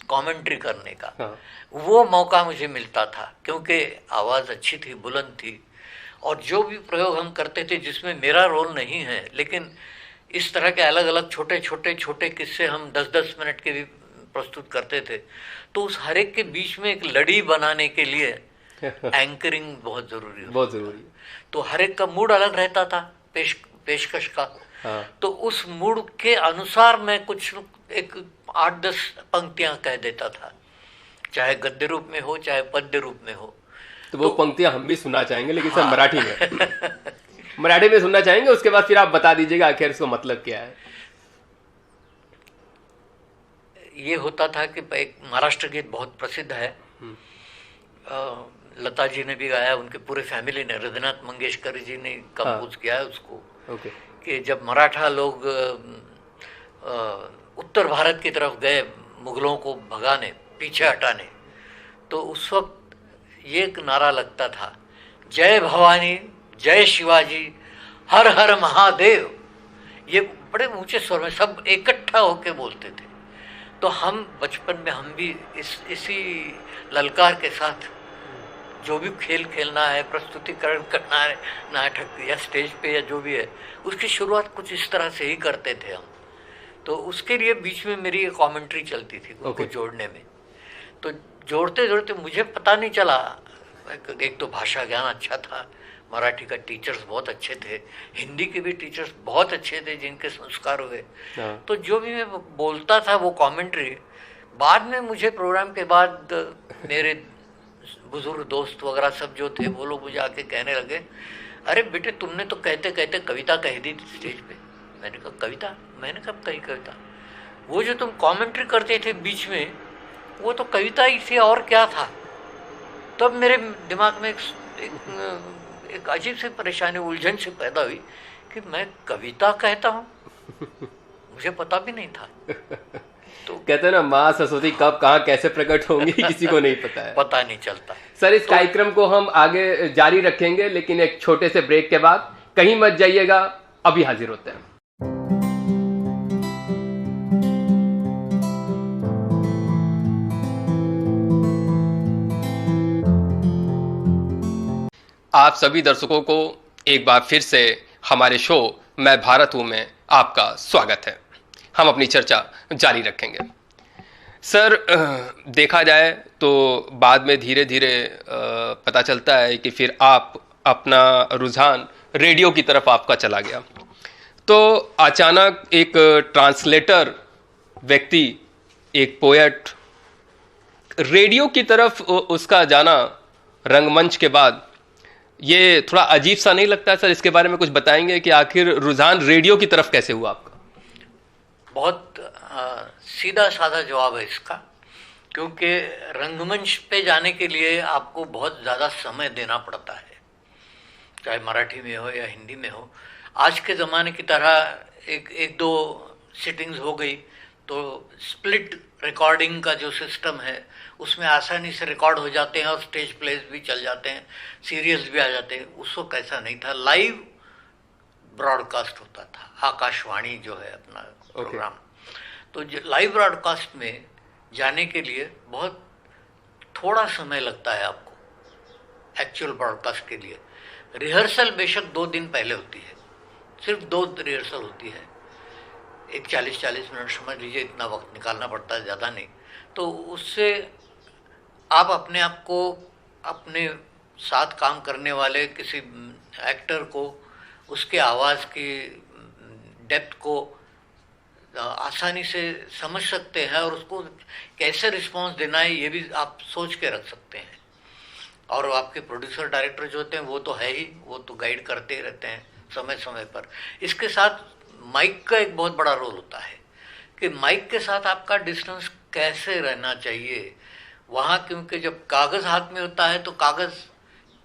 कमेंट्री करने का। हाँ। वो मौका मुझे मिलता था क्योंकि आवाज़ अच्छी थी, बुलंद थी, और जो भी प्रयोग हम करते थे जिसमें मेरा रोल नहीं है, लेकिन इस तरह के अलग अलग छोटे किस्से हम 10-10 मिनट के भी प्रस्तुत करते थे। तो उस हर एक के बीच में एक लड़ी बनाने के लिए एंकरिंग बहुत जरूरी है, बहुत जरूरी है। तो हर एक का मूड अलग रहता था पेशकश का। हाँ। तो उस मूड के अनुसार मैं कुछ एक 8-10 पंक्तियां कह देता था, चाहे गद्य रूप में हो चाहे पद्य रूप में हो। तो वो पंक्तियां हम भी सुनना चाहेंगे, लेकिन हाँ। सर मराठी में मराठी में सुनना चाहेंगे, उसके बाद फिर आप बता दीजिएगा आखिर इसका मतलब क्या है। ये होता था कि एक महाराष्ट्र गीत बहुत प्रसिद्ध है, लता जी ने भी गाया, उनके पूरे फैमिली ने, हृदयनाथ मंगेशकर जी ने कंपोज किया है उसको। ओके। कि जब मराठा लोग उत्तर भारत की तरफ गए मुगलों को भगाने, पीछे हटाने, तो उस वक्त ये एक नारा लगता था, जय भवानी, जय शिवाजी, हर हर महादेव। ये बड़े ऊंचे स्वर में सब इकट्ठा होके बोलते थे। तो हम बचपन में हम भी इसी ललकार के साथ जो भी खेल खेलना है, प्रस्तुतिकरण करना है नाटक या स्टेज पे या जो भी है, उसकी शुरुआत कुछ इस तरह से ही करते थे हम। तो उसके लिए बीच में मेरी एक कमेंट्री चलती थी उनको जोड़ने में। तो जोड़ते जोड़ते मुझे पता नहीं चला, एक तो भाषा ज्ञान अच्छा था, मराठी का टीचर्स बहुत अच्छे थे, हिंदी के भी टीचर्स बहुत अच्छे थे जिनके संस्कार हुए। तो जो भी मैं बोलता था वो कमेंट्री, बाद में मुझे प्रोग्राम के बाद मेरे बुजुर्ग दोस्त वगैरह सब जो थे वो लोग मुझे आके कहने लगे, अरे बेटे तुमने तो कहते कहते कविता कह दी थी स्टेज पे। मैंने कहा कविता? मैंने कब कही कविता? वो जो तुम कमेंट्री करते थे बीच में, वो तो कविता ही थी और क्या था। तब मेरे दिमाग में एक अजीब सी परेशानी, उलझन से पैदा हुई कि मैं कविता कहता हूँ, मुझे पता भी नहीं था। तो कहते हैं ना, माँ सरस्वती कब कहाँ कैसे प्रकट होंगी किसी को नहीं पता है, पता नहीं चलता। सर इस कार्यक्रम को हम आगे जारी रखेंगे, लेकिन एक छोटे से ब्रेक के बाद, कहीं मत जाइएगा, अभी हाजिर होते हैं। आप सभी दर्शकों को एक बार फिर से हमारे शो मैं भारत हूं में आपका स्वागत है। हम अपनी चर्चा जारी रखेंगे। सर, देखा जाए तो बाद में धीरे धीरे पता चलता है कि फिर आप अपना रुझान रेडियो की तरफ आपका चला गया। तो अचानक एक ट्रांसलेटर व्यक्ति, एक पोएट, रेडियो की तरफ उसका जाना रंगमंच के बाद, ये थोड़ा अजीब सा नहीं लगता है सर? इसके बारे में कुछ बताएंगे कि आखिर रुझान रेडियो की तरफ कैसे हुआ आपका? बहुत सीधा साधा जवाब है इसका, क्योंकि रंगमंच पे जाने के लिए आपको बहुत ज़्यादा समय देना पड़ता है, चाहे मराठी में हो या हिंदी में हो। आज के ज़माने की तरह एक दो सिटिंग्स हो गई तो स्प्लिट रिकॉर्डिंग का जो सिस्टम है उसमें आसानी से रिकॉर्ड हो जाते हैं और स्टेज प्लेस भी चल जाते हैं, सीरियल्स भी आ जाते हैं। उस वक्त ऐसा नहीं था, लाइव ब्रॉडकास्ट होता था, आकाशवाणी जो है अपना प्रोग्राम। तो लाइव ब्रॉडकास्ट में जाने के लिए बहुत थोड़ा समय लगता है आपको एक्चुअल ब्रॉडकास्ट के लिए। रिहर्सल बेशक 2 दिन पहले होती है, सिर्फ 2 रिहर्सल होती है, एक 40-40 मिनट समझ लीजिए, इतना वक्त निकालना पड़ता है, ज़्यादा नहीं। तो उससे आप अपने आप को, अपने साथ काम करने वाले किसी एक्टर को, उसके आवाज़ की डेप्थ को आसानी से समझ सकते हैं और उसको कैसे रिस्पॉन्स देना है ये भी आप सोच के रख सकते हैं। और आपके प्रोड्यूसर डायरेक्टर जो होते हैं वो तो है ही, वो तो गाइड करते ही रहते हैं समय समय पर। इसके साथ माइक का एक बहुत बड़ा रोल होता है कि माइक के साथ आपका डिस्टेंस कैसे रहना चाहिए वहाँ, क्योंकि जब कागज़ हाथ में होता है तो कागज़,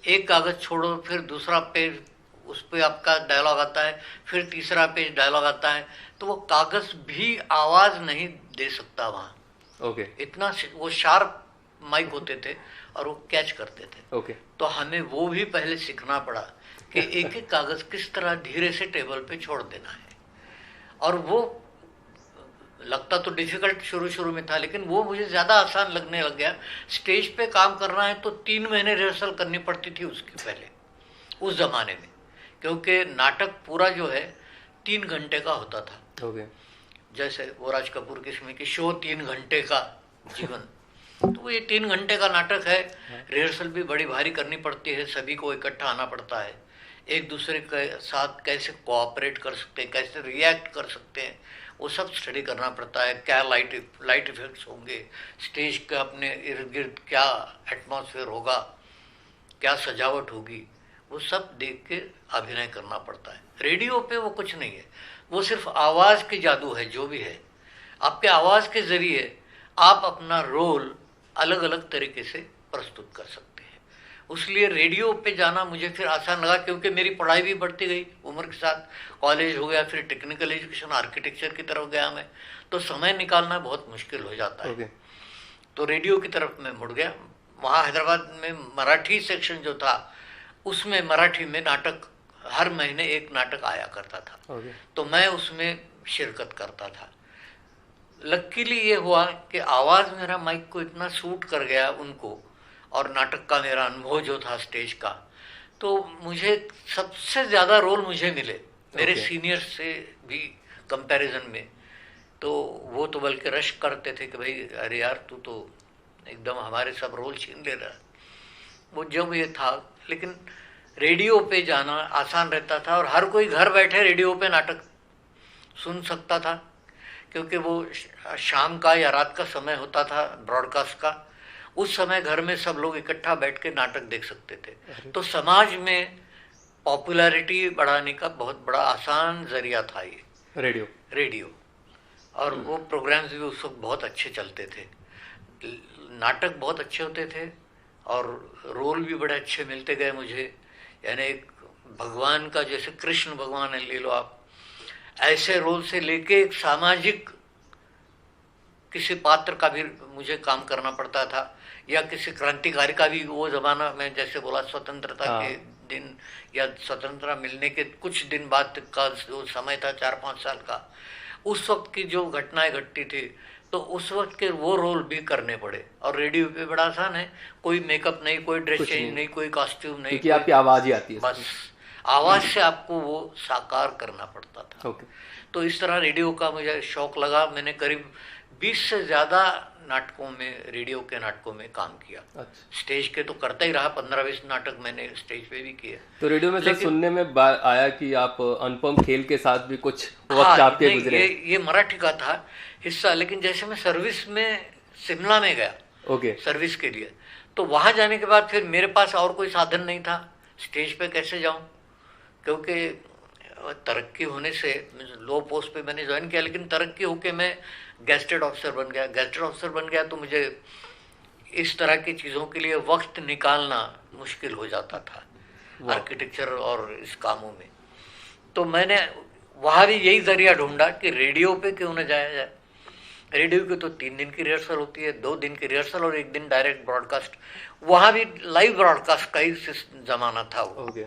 एक कागज़ छोड़ो फिर दूसरा पेज, उस पर आपका डायलॉग आता है, फिर तीसरा पेज डायलॉग आता है, तो वो कागज़ भी आवाज़ नहीं दे सकता वहाँ। इतना वो शार्प माइक होते थे और वो कैच करते थे। तो हमें वो भी पहले सीखना पड़ा कि एक एक कागज़ किस तरह धीरे से टेबल पे छोड़ देना है। और वो लगता तो डिफ़िकल्ट शुरू में था, लेकिन वो मुझे ज़्यादा आसान लगने लग गया। स्टेज पे काम करना है तो 3 महीने रिहर्सल करनी पड़ती थी उसके पहले, उस ज़माने में, क्योंकि नाटक पूरा जो है 3 घंटे का होता था। जैसे वो राज कपूर की इसमें कि शो 3 घंटे का जीवन, तो ये 3 घंटे का नाटक है। रिहर्सल भी बड़ी भारी करनी पड़ती है, सभी को इकट्ठा आना पड़ता है, एक दूसरे के साथ कैसे कोऑपरेट कर सकते हैं, कैसे रिएक्ट कर सकते हैं, वो सब स्टडी करना पड़ता है। क्या लाइट इफेक्ट्स होंगे, स्टेज के अपने इर्द गिर्द क्या एटमॉस्फेयर होगा, क्या सजावट होगी, वो सब देख के अभिनय करना पड़ता है। रेडियो पे वो कुछ नहीं है, वो सिर्फ आवाज़ की जादू है। जो भी है, आपके आवाज़ के ज़रिए आप अपना रोल अलग अलग तरीके से प्रस्तुत कर सकते हैं। उसलिए रेडियो पे जाना मुझे फिर आसान लगा, क्योंकि मेरी पढ़ाई भी बढ़ती गई उम्र के साथ, कॉलेज हो गया, फिर टेक्निकल एजुकेशन आर्किटेक्चर की तरफ गया मैं, तो समय निकालना बहुत मुश्किल हो जाता है। तो रेडियो की तरफ मैं मुड़ गया। वहाँ हैदराबाद में मराठी सेक्शन जो था, उसमें मराठी में नाटक, हर महीने एक नाटक आया करता था। तो मैं उसमें शिरकत करता था। लकीली ये हुआ कि आवाज़ मेरा माइक को इतना सूट कर गया उनको, और नाटक का मेरा अनुभव जो था स्टेज का, तो मुझे सबसे ज़्यादा रोल मुझे मिले मेरे सीनियर से भी कंपैरिजन में। तो वो तो बल्कि रश करते थे कि भाई अरे यार तू तो एकदम हमारे सब रोल छीन ले रहा। वो जब ये था, लेकिन रेडियो पे जाना आसान रहता था और हर कोई घर बैठे रेडियो पे नाटक सुन सकता था, क्योंकि वो शाम का या रात का समय होता था ब्रॉडकास्ट का। उस समय घर में सब लोग इकट्ठा बैठ के नाटक देख सकते थे। तो समाज में पॉपुलैरिटी बढ़ाने का बहुत बड़ा आसान जरिया था ये रेडियो। और वो प्रोग्राम्स भी उस वक्त बहुत अच्छे चलते थे, नाटक बहुत अच्छे होते थे और रोल भी बड़े अच्छे मिलते गए मुझे। यानी एक भगवान का, जैसे कृष्ण भगवान है ले लो आप, ऐसे रोल से लेके एक सामाजिक किसी पात्र का भी मुझे काम करना पड़ता था, या किसी क्रांतिकारी का भी। वो ज़माना में जैसे बोला स्वतंत्रता के दिन या स्वतंत्रता मिलने के कुछ दिन बाद का जो समय था 4-5 साल का, उस वक्त की जो घटनाएं घटती थी, तो उस वक्त के वो रोल भी करने पड़े। और रेडियो पे बड़ा आसान है, कोई मेकअप नहीं, कोई ड्रेस चेंज नहीं, कोई कॉस्ट्यूम नहीं, क्योंकि आपकी आवाज़ ही आती है, बस आवाज से आपको वो साकार करना पड़ता था। ओके। तो इस तरह रेडियो का मुझे शौक लगा। मैंने करीब 20 से ज़्यादा नाटकों में, रेडियो के नाटकों में काम किया। अच्छा। स्टेज के तो करता ही रहा, 15-20 नाटक मैंने स्टेज पे भी किए। तो रेडियो में सर सुनने में आया कि आप अनुपम खेल के साथ भी कुछ वक्त हाँ, आपके नहीं, गुजरे। ये मराठी का था हिस्सा। लेकिन जैसे मैं सर्विस में शिमला में गया, ओके। सर्विस के लिए, तो वहाँ जाने के बाद फिर मेरे पास और कोई साधन नहीं था, स्टेज पे कैसे जाऊँ, क्योंकि तरक्की होने से लो पोस्ट पे मैंने ज्वाइन किया, लेकिन तरक्की होके मैं गेस्टेड ऑफिसर बन गया। गेस्टेड ऑफिसर बन गया तो मुझे इस तरह की चीज़ों के लिए वक्त निकालना मुश्किल हो जाता था आर्किटेक्चर और इस कामों में। तो मैंने वहाँ भी यही जरिया ढूंढा कि रेडियो पे क्यों न जाया जाए। रेडियो की तो 3 दिन की रिहर्सल होती है, 2 दिन की रिहर्सल और 1 दिन डायरेक्ट ब्रॉडकास्ट। वहाँ भी लाइव ब्रॉडकास्ट का ही जमाना था वो। ओके।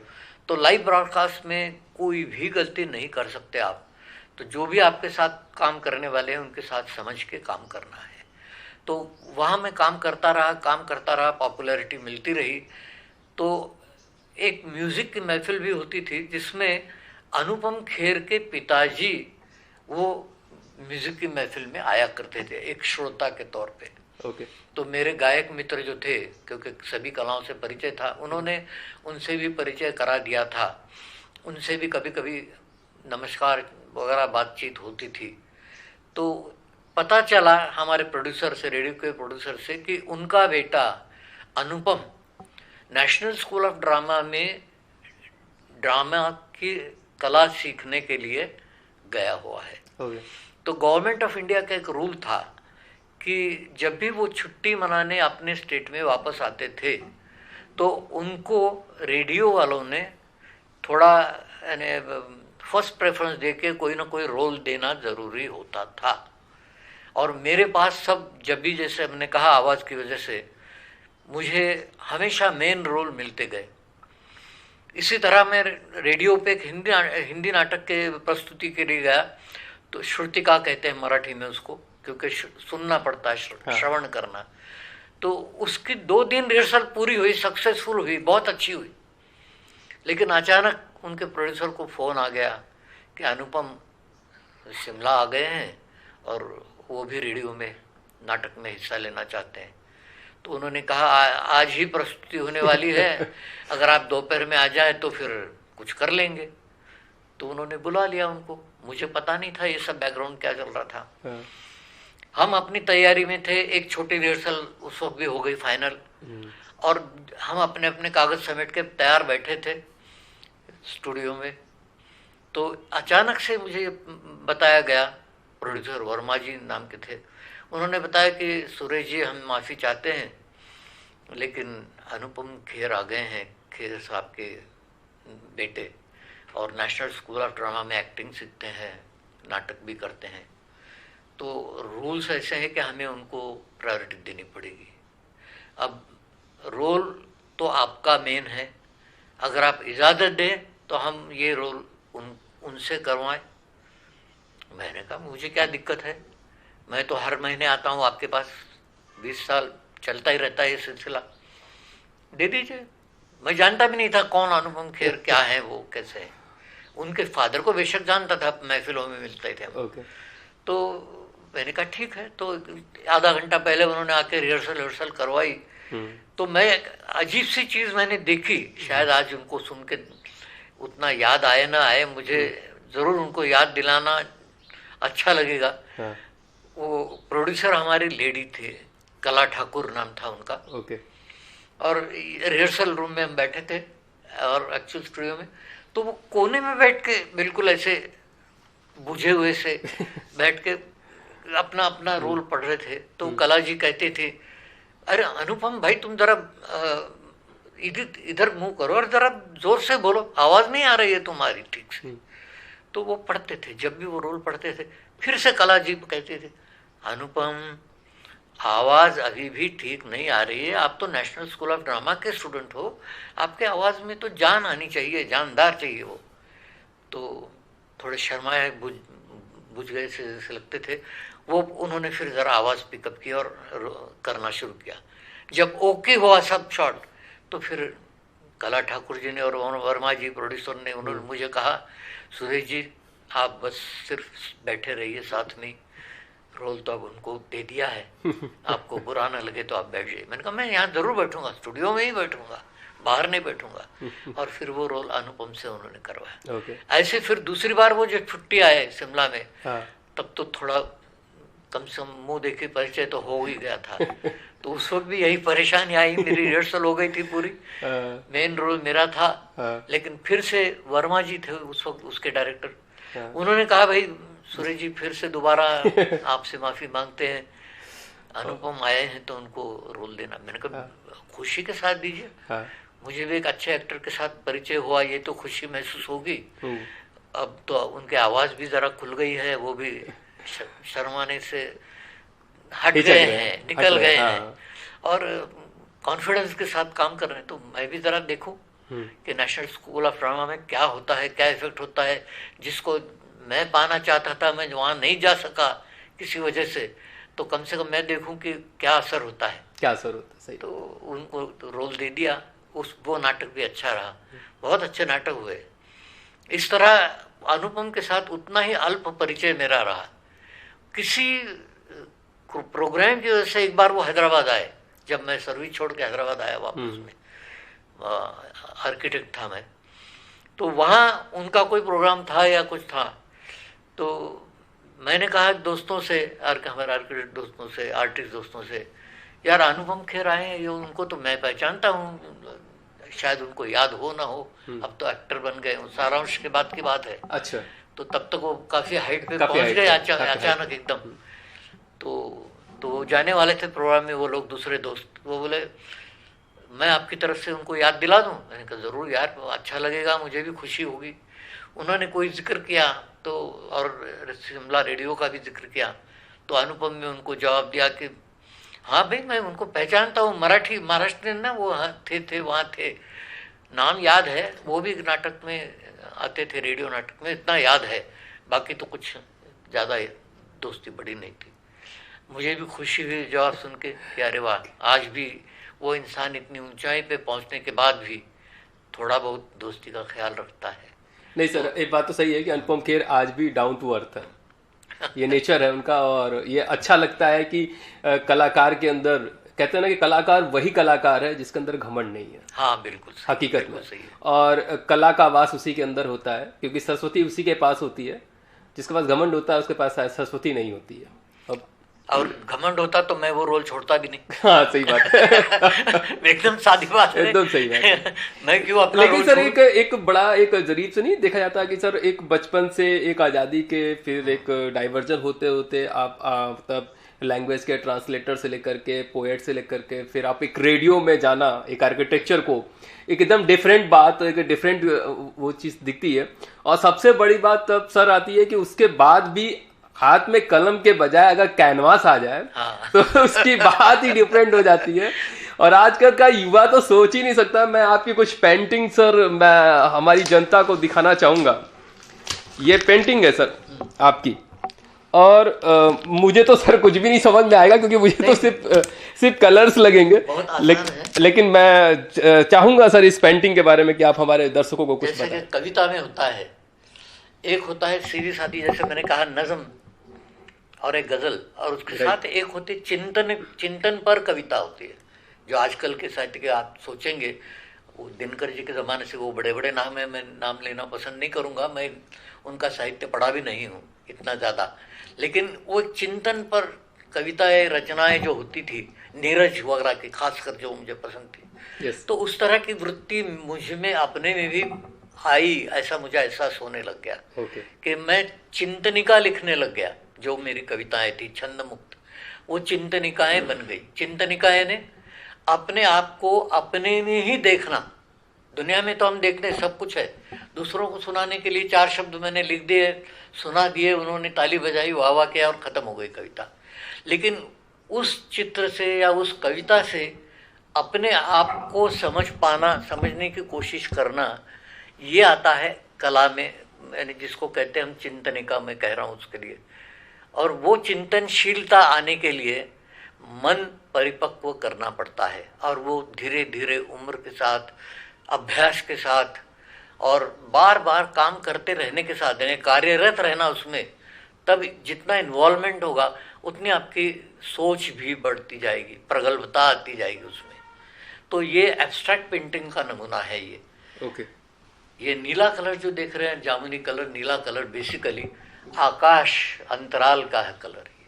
तो लाइव ब्रॉडकास्ट में कोई भी गलती नहीं कर सकते आप। तो जो भी आपके साथ काम करने वाले हैं उनके साथ समझ के काम करना है। तो वहाँ मैं काम करता रहा, पॉपुलैरिटी मिलती रही। तो एक म्यूज़िक की महफिल भी होती थी जिसमें अनुपम खेर के पिताजी वो म्यूज़िक की महफिल में आया करते थे एक श्रोता के तौर पे। ओके। तो मेरे गायक मित्र जो थे, क्योंकि सभी कलाओं से परिचय था, उन्होंने उनसे भी परिचय करा दिया था। उनसे भी कभी कभी नमस्कार वगैरह बातचीत होती थी। तो पता चला हमारे प्रोड्यूसर से, रेडियो के प्रोड्यूसर से, कि उनका बेटा अनुपम नेशनल स्कूल ऑफ ड्रामा में ड्रामा की कला सीखने के लिए गया हुआ है। ओके। तो गवर्नमेंट ऑफ इंडिया का एक रूल था कि जब भी वो छुट्टी मनाने अपने स्टेट में वापस आते थे तो उनको रेडियो वालों ने थोड़ा यानी फर्स्ट प्रेफरेंस देके कोई ना कोई रोल देना ज़रूरी होता था। और मेरे पास सब, जब भी, जैसे हमने कहा, आवाज़ की वजह से मुझे हमेशा मेन रोल मिलते गए। इसी तरह मैं रेडियो पे एक हिंदी नाटक के प्रस्तुति के लिए गया। तो श्रुतिका कहते हैं मराठी में उसको, क्योंकि सुनना पड़ता है, श्रवण करना। तो उसकी 2 दिन रिहर्सल पूरी हुई, सक्सेसफुल हुई, बहुत अच्छी हुई। लेकिन अचानक उनके प्रोड्यूसर को फ़ोन आ गया कि अनुपम शिमला आ गए हैं और वो भी रेडियो में नाटक में हिस्सा लेना चाहते हैं। तो उन्होंने कहा आज ही प्रस्तुति होने वाली है, अगर आप दोपहर में आ जाए तो फिर कुछ कर लेंगे। तो उन्होंने बुला लिया उनको। मुझे पता नहीं था ये सब बैकग्राउंड क्या चल रहा था। हम अपनी तैयारी में थे। एक छोटी रिहर्सल उस वक्त भी हो गई फाइनल, और हम अपने अपने कागज समेट के तैयार बैठे थे स्टूडियो में। तो अचानक से मुझे बताया गया, प्रोड्यूसर वर्मा जी नाम के थे, उन्होंने बताया कि सुरेश जी हम माफ़ी चाहते हैं, लेकिन अनुपम खेर आ गए हैं, खेर साहब के बेटे, और नेशनल स्कूल ऑफ ड्रामा में एक्टिंग सीखते हैं, नाटक भी करते हैं। तो रूल्स ऐसे हैं कि हमें उनको प्रायोरिटी देनी पड़ेगी। अब रोल तो आपका मेन है, अगर आप इजाज़त दें तो हम ये रोल उनसे करवाएं। मैंने कहा मुझे क्या दिक्कत है, मैं तो हर महीने आता हूँ आपके पास, 20 साल चलता ही रहता है ये सिलसिला, दे दीजिए। मैं जानता भी नहीं था कौन अनुपम खेर क्या है, वो कैसे है। उनके फादर को बेशक जानता था, महफिलों में मिलते थे। तो मैंने कहा ठीक है। तो आधा घंटा पहले उन्होंने आके रिहर्सल करवाई। तो मैं अजीब सी चीज़ मैंने देखी, शायद आज उनको सुन के उतना याद आए ना आए, मुझे ज़रूर उनको याद दिलाना अच्छा लगेगा। वो प्रोड्यूसर हमारी लेडी थे, कला ठाकुर नाम था उनका। और रिहर्सल रूम में हम बैठे थे और एक्चुअल स्टूडियो में, तो वो कोने में बैठ के बिल्कुल ऐसे बुझे हुए से बैठ के अपना अपना रोल पढ़ रहे थे। तो कला जी कहते थे, अरे अनुपम भाई तुम जरा इधर मुंह करो और जरा जोर से बोलो, आवाज़ नहीं आ रही है तुम्हारी ठीक से। तो वो पढ़ते थे, जब भी वो रोल पढ़ते थे फिर से कला जी कहते थे, अनुपम आवाज़ अभी भी ठीक नहीं आ रही है, आप तो नेशनल स्कूल ऑफ ड्रामा के स्टूडेंट हो, आपके आवाज़ में तो जान आनी चाहिए, जानदार चाहिए वो। तो थोड़े शर्माए बुझ गए से जैसे लगते थे वो। उन्होंने फिर ज़रा आवाज़ पिकअप की और करना शुरू किया। जब ओके हुआ सब शॉट, तो फिर कला ठाकुर जी ने और वर्मा जी प्रोड्यूसर ने, उन्होंने मुझे कहा सुरेश जी आप बस सिर्फ बैठे रहिए साथ में, रोल तो अब उनको दे दिया है, आपको बुरा ना लगे तो आप बैठ जाइए। मैंने कहा मैं यहाँ जरूर बैठूंगा, स्टूडियो में ही बैठूंगा, बाहर नहीं बैठूंगा। और फिर वो रोल अनुपम से उन्होंने करवाया। ऐसे फिर दूसरी बार वो जो छुट्टी आए शिमला में, तब तो थोड़ा कम से कम मुंह देखे परिचय तो हो ही गया था। तो उस वक्त भी यही परेशानी आई, मेरी रिहर्सल हो गई थी पूरी, मेन रोल मेरा था, लेकिन फिर से वर्मा जी थे उस वक्त उसके डायरेक्टर, उन्होंने कहा भाई सुरेश जी फिर से दोबारा आपसे माफी मांगते हैं, अनुपम आए हैं तो उनको रोल देना। मैंने कहा खुशी के साथ दीजिए, मुझे भी एक अच्छे एक्टर के साथ परिचय हुआ, ये तो खुशी महसूस होगी। अब तो उनकी आवाज भी जरा खुल गई है, वो भी शर्माने से हट गए हैं, निकल गए हैं और कॉन्फिडेंस के साथ काम कर रहे हैं। तो मैं भी जरा देखूं कि नेशनल स्कूल ऑफ ड्रामा में क्या होता है, क्या इफेक्ट होता है, जिसको मैं पाना चाहता था मैं वहां नहीं जा सका किसी वजह से, तो कम से कम मैं देखूं कि क्या असर होता है, क्या असर होता है। सही। तो उनको तो रोल दे दिया। वो नाटक भी अच्छा रहा, बहुत अच्छे नाटक हुए। इस तरह अनुपम के साथ उतना ही अल्प परिचय मेरा रहा। किसी प्रोग्राम की वजह से एक बार वो हैदराबाद आए, जब मैं सर्विस छोड़ के हैदराबाद आया वापस में, आर्किटेक्ट था मैं, तो वहाँ उनका कोई प्रोग्राम था या कुछ था, तो मैंने कहा दोस्तों से, हमारे आर्किटेक्ट दोस्तों से, आर्टिस्ट दोस्तों से, यार अनुपम खेर आए हैं, ये उनको तो मैं पहचानता हूँ, शायद उनको याद हो ना हो, अब तो एक्टर बन गए, सारांश के बाद की बात है। अच्छा। तो तब तक वो काफी हाइट पे पहुंच गए अचानक एकदम। तो जाने वाले थे प्रोग्राम में वो लोग, दूसरे दोस्त, वो बोले मैं आपकी तरफ से उनको याद दिला दूं। मैंने कहा जरूर यार, अच्छा लगेगा, मुझे भी खुशी होगी। उन्होंने कोई जिक्र किया तो, और शिमला रेडियो का भी जिक्र किया, तो अनुपम में उनको जवाब दिया कि हाँ भाई मैं उनको पहचानता हूँ, मराठी महाराष्ट्र ना वो थे वहाँ थे, नाम याद है, वो भी नाटक में आते थे, रेडियो नाटक में, इतना याद है, बाकी तो कुछ ज़्यादा दोस्ती बड़ी नहीं थी। मुझे भी खुशी हुई जवाब सुन के कि अरे वाह, आज भी वो इंसान इतनी ऊंचाई पे पहुंचने के बाद भी थोड़ा बहुत दोस्ती का ख्याल रखता है। नहीं सर, एक बात तो सही है कि अनुपम खेर आज भी डाउन टू अर्थ है, ये नेचर है उनका, और ये अच्छा लगता है कि कलाकार के अंदर, कहते हैं ना कि कलाकार वही कलाकार है जिसके अंदर घमंड नहीं है। हाँ बिल्कुल सही, हकीकत बिल्कुल में सही है। और कला का वास उसी के अंदर होता है, क्योंकि सरस्वती उसी के पास होती है। जिसके पास घमंड होता है उसके पास सरस्वती नहीं होती है। और घमंड होता तो मैं वो रोल छोड़ता भी नहीं। हाँ सही बात है। एकदम सादी बात है, एकदम सही बात है। मैं क्यों अपना लेकिन रोल सर एक बड़ा एक जरीब से नहीं देखा जाता कि सर एक बचपन से एक आज़ादी के फिर एक डाइवर्जन होते होते आप मतलब लैंग्वेज के ट्रांसलेटर से लेकर के पोएट से लेकर के फिर आप एक रेडियो में जाना, एक आर्किटेक्चर को एक एकदम डिफरेंट बात, एक डिफरेंट वो चीज़ दिखती है। और सबसे बड़ी बात तब सर आती है कि उसके बाद भी हाथ में कलम के बजाय अगर कैनवास आ जाए तो उसकी बात ही डिफरेंट हो जाती है। और आजकल का युवा तो सोच ही नहीं सकता। मैं आपकी कुछ पेंटिंग सर मैं हमारी जनता को दिखाना चाहूंगा। ये पेंटिंग है सर आपकी, और मुझे तो सर कुछ भी नहीं समझ में आएगा क्योंकि मुझे तो सिर्फ कलर्स लगेंगे, लेकिन मैं चाहूंगा सर इस पेंटिंग के बारे में कि आप हमारे दर्शकों को कुछ बताएं। कविता में होता है, एक होता है सीधी सादी, जैसे मैंने कहा नज्म और एक गजल, और उसके साथ एक होती चिंतन पर कविता होती है, जो आजकल के साहित्य के आप सोचेंगे, वो दिनकर जी के ज़माने से वो बड़े बड़े नाम है, मैं नाम लेना पसंद नहीं करूँगा, मैं उनका साहित्य पढ़ा भी नहीं हूँ इतना ज़्यादा, लेकिन वो एक चिंतन पर कविताएं रचनाएं जो होती थी नीरज वगैरह की, खासकर जो मुझे पसंद थी। तो उस तरह की वृत्ति मुझ में अपने में भी आई, ऐसा मुझे एहसास होने लग गया कि मैं चिंतनिका लिखने लग गया। जो मेरी कविताएं थी छंद मुक्त, वो चिंतनिकाएं बन गई। चिंतनिकाएं ने अपने आप को अपने में ही देखना। दुनिया में तो हम देखते हैं सब कुछ है, दूसरों को सुनाने के लिए 4 शब्द मैंने लिख दिए, सुना दिए, उन्होंने ताली बजाई, वाह वाह किया और ख़त्म हो गई कविता। लेकिन उस चित्र से या उस कविता से अपने आप को समझ पाना, समझने की कोशिश करना, ये आता है कला में, यानी जिसको कहते हैं हम चिंतनिका, मैं कह रहा हूँ उसके लिए। और वो चिंतनशीलता आने के लिए मन परिपक्व करना पड़ता है, और वो धीरे धीरे उम्र के साथ अभ्यास के साथ और बार बार काम करते रहने के साथ, यानी कार्यरत रहना उसमें, तब जितना इन्वॉल्वमेंट होगा उतनी आपकी सोच भी बढ़ती जाएगी, प्रगल्भता आती जाएगी उसमें। तो ये एब्स्ट्रैक्ट पेंटिंग का नमूना है ये। ओके। ये नीला कलर जो देख रहे हैं, जामुनी कलर, नीला कलर बेसिकली आकाश अंतराल का है कलर ये,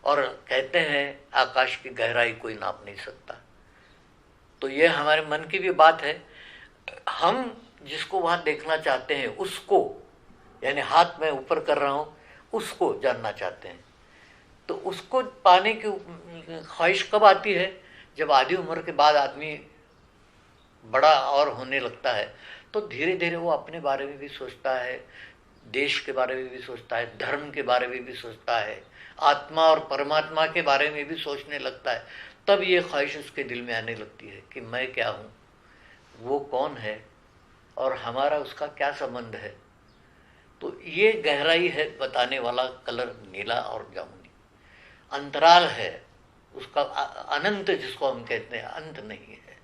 और कहते हैं आकाश की गहराई कोई नाप नहीं सकता। तो ये हमारे मन की भी बात है, हम जिसको वहाँ देखना चाहते हैं उसको, यानी हाथ में ऊपर कर रहा हूँ, उसको जानना चाहते हैं। तो उसको पाने की ख्वाहिश कब आती है? जब आधी उम्र के बाद आदमी बड़ा और होने लगता है, तो धीरे धीरे वो अपने बारे में भी सोचता है, देश के बारे में भी सोचता है, धर्म के बारे में भी सोचता है, आत्मा और परमात्मा के बारे में भी सोचने लगता है। तब ये ख्वाहिश उसके दिल में आने लगती है कि मैं क्या हूँ, वो कौन है और हमारा उसका क्या संबंध है। तो ये गहराई है बताने वाला कलर नीला और जामुनी। अंतराल है उसका, अनंत जिसको हम कहते हैं, अंत नहीं है,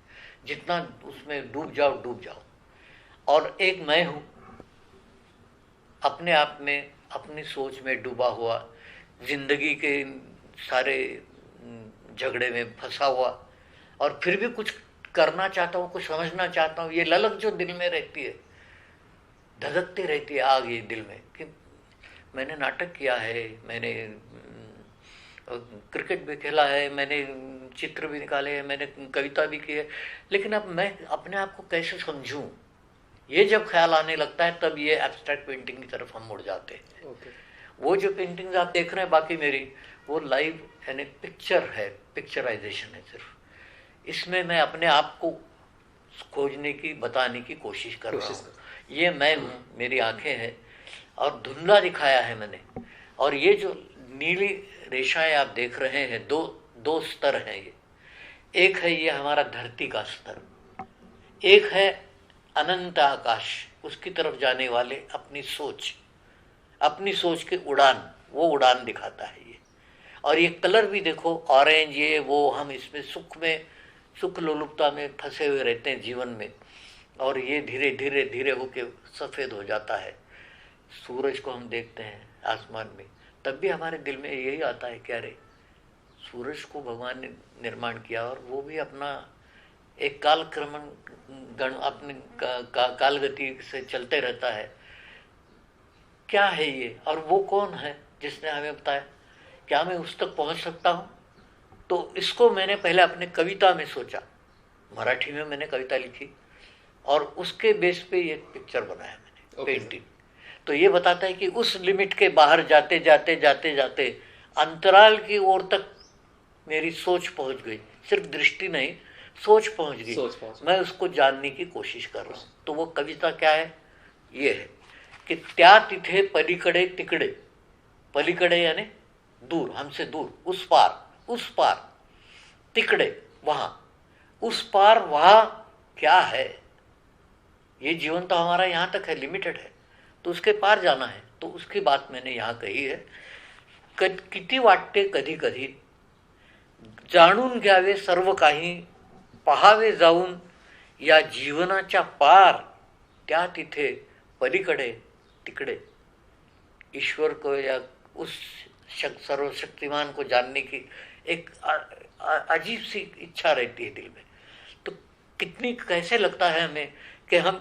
जितना उसमें डूब जाओ डूब जाओ। और एक मैं हूँ अपने आप में, अपनी सोच में डूबा हुआ, जिंदगी के सारे झगड़े में फंसा हुआ, और फिर भी कुछ करना चाहता हूँ, कुछ समझना चाहता हूँ। ये ललक जो दिल में रहती है, धधकती रहती है आग ये दिल में, कि मैंने नाटक किया है, मैंने क्रिकेट भी खेला है, मैंने चित्र भी निकाले हैं, मैंने कविता भी की है, लेकिन अब मैं अपने आप को कैसे समझूं, ये जब ख्याल आने लगता है तब ये एब्स्ट्रैक्ट पेंटिंग की तरफ हम मुड़ जाते हैं। वो जो पेंटिंग्स आप देख रहे हैं बाकी मेरी, वो लाइव यानी पिक्चर है, पिक्चराइजेशन है सिर्फ। इसमें मैं अपने आप को खोजने की, बताने की कोशिश कर रहा हूँ। ये मैं हूँ, मेरी आंखें हैं, और धुंधला दिखाया है मैंने। और ये जो नीली रेखाएं आप देख रहे हैं, दो स्तर हैं ये। एक है ये हमारा धरती का स्तर, एक है अनंत आकाश, उसकी तरफ जाने वाले अपनी सोच की उड़ान, वो उड़ान दिखाता है ये। और ये कलर भी देखो, ऑरेंज, ये वो, हम इसमें सुख लोलुपता में फंसे हुए रहते हैं जीवन में, और ये धीरे धीरे धीरे होके सफ़ेद हो जाता है। सूरज को हम देखते हैं आसमान में, तब भी हमारे दिल में यही आता है कि अरे सूरज को भगवान ने निर्माण किया, और वो भी अपना एक कालक्रमण गण अपने कालगति से चलते रहता है। क्या है ये, और वो कौन है जिसने हमें बताया? क्या मैं उस तक पहुंच सकता हूँ? तो इसको मैंने पहले अपने कविता में सोचा, मराठी में मैंने कविता लिखी, और उसके बेस पे ये पिक्चर बनाया मैंने, पेंटिंग। तो ये बताता है कि उस लिमिट के बाहर जाते जाते जाते जाते अंतराल की ओर तक मेरी सोच पहुंच गई, सिर्फ दृष्टि नहीं, सोच पहुंच गई। मैं उसको जानने की कोशिश कर रहा हूँ। तो वो कविता क्या है? ये है कि त्या तिथे पलीकडे तिकडे, पलीकडे यानी दूर, हमसे दूर, उस पार, तिकडे वहाँ, उस पार वहाँ क्या है? ये जीवन तो हमारा यहाँ तक है, लिमिटेड है, तो उसके पार जाना है। तो उसकी बात मैंने यहाँ कही है। किती वाटते कधी कधी, जाणून घ्यावे सर्व काही, पहावे जाऊन या जीवनाच्या पार, त्या तिथे पलीकडे तिकडे। ईश्वर को या उस सर्वशक्तिमान को जानने की एक अजीब सी इच्छा रहती है दिल में। तो कितनी, कैसे लगता है हमें कि हम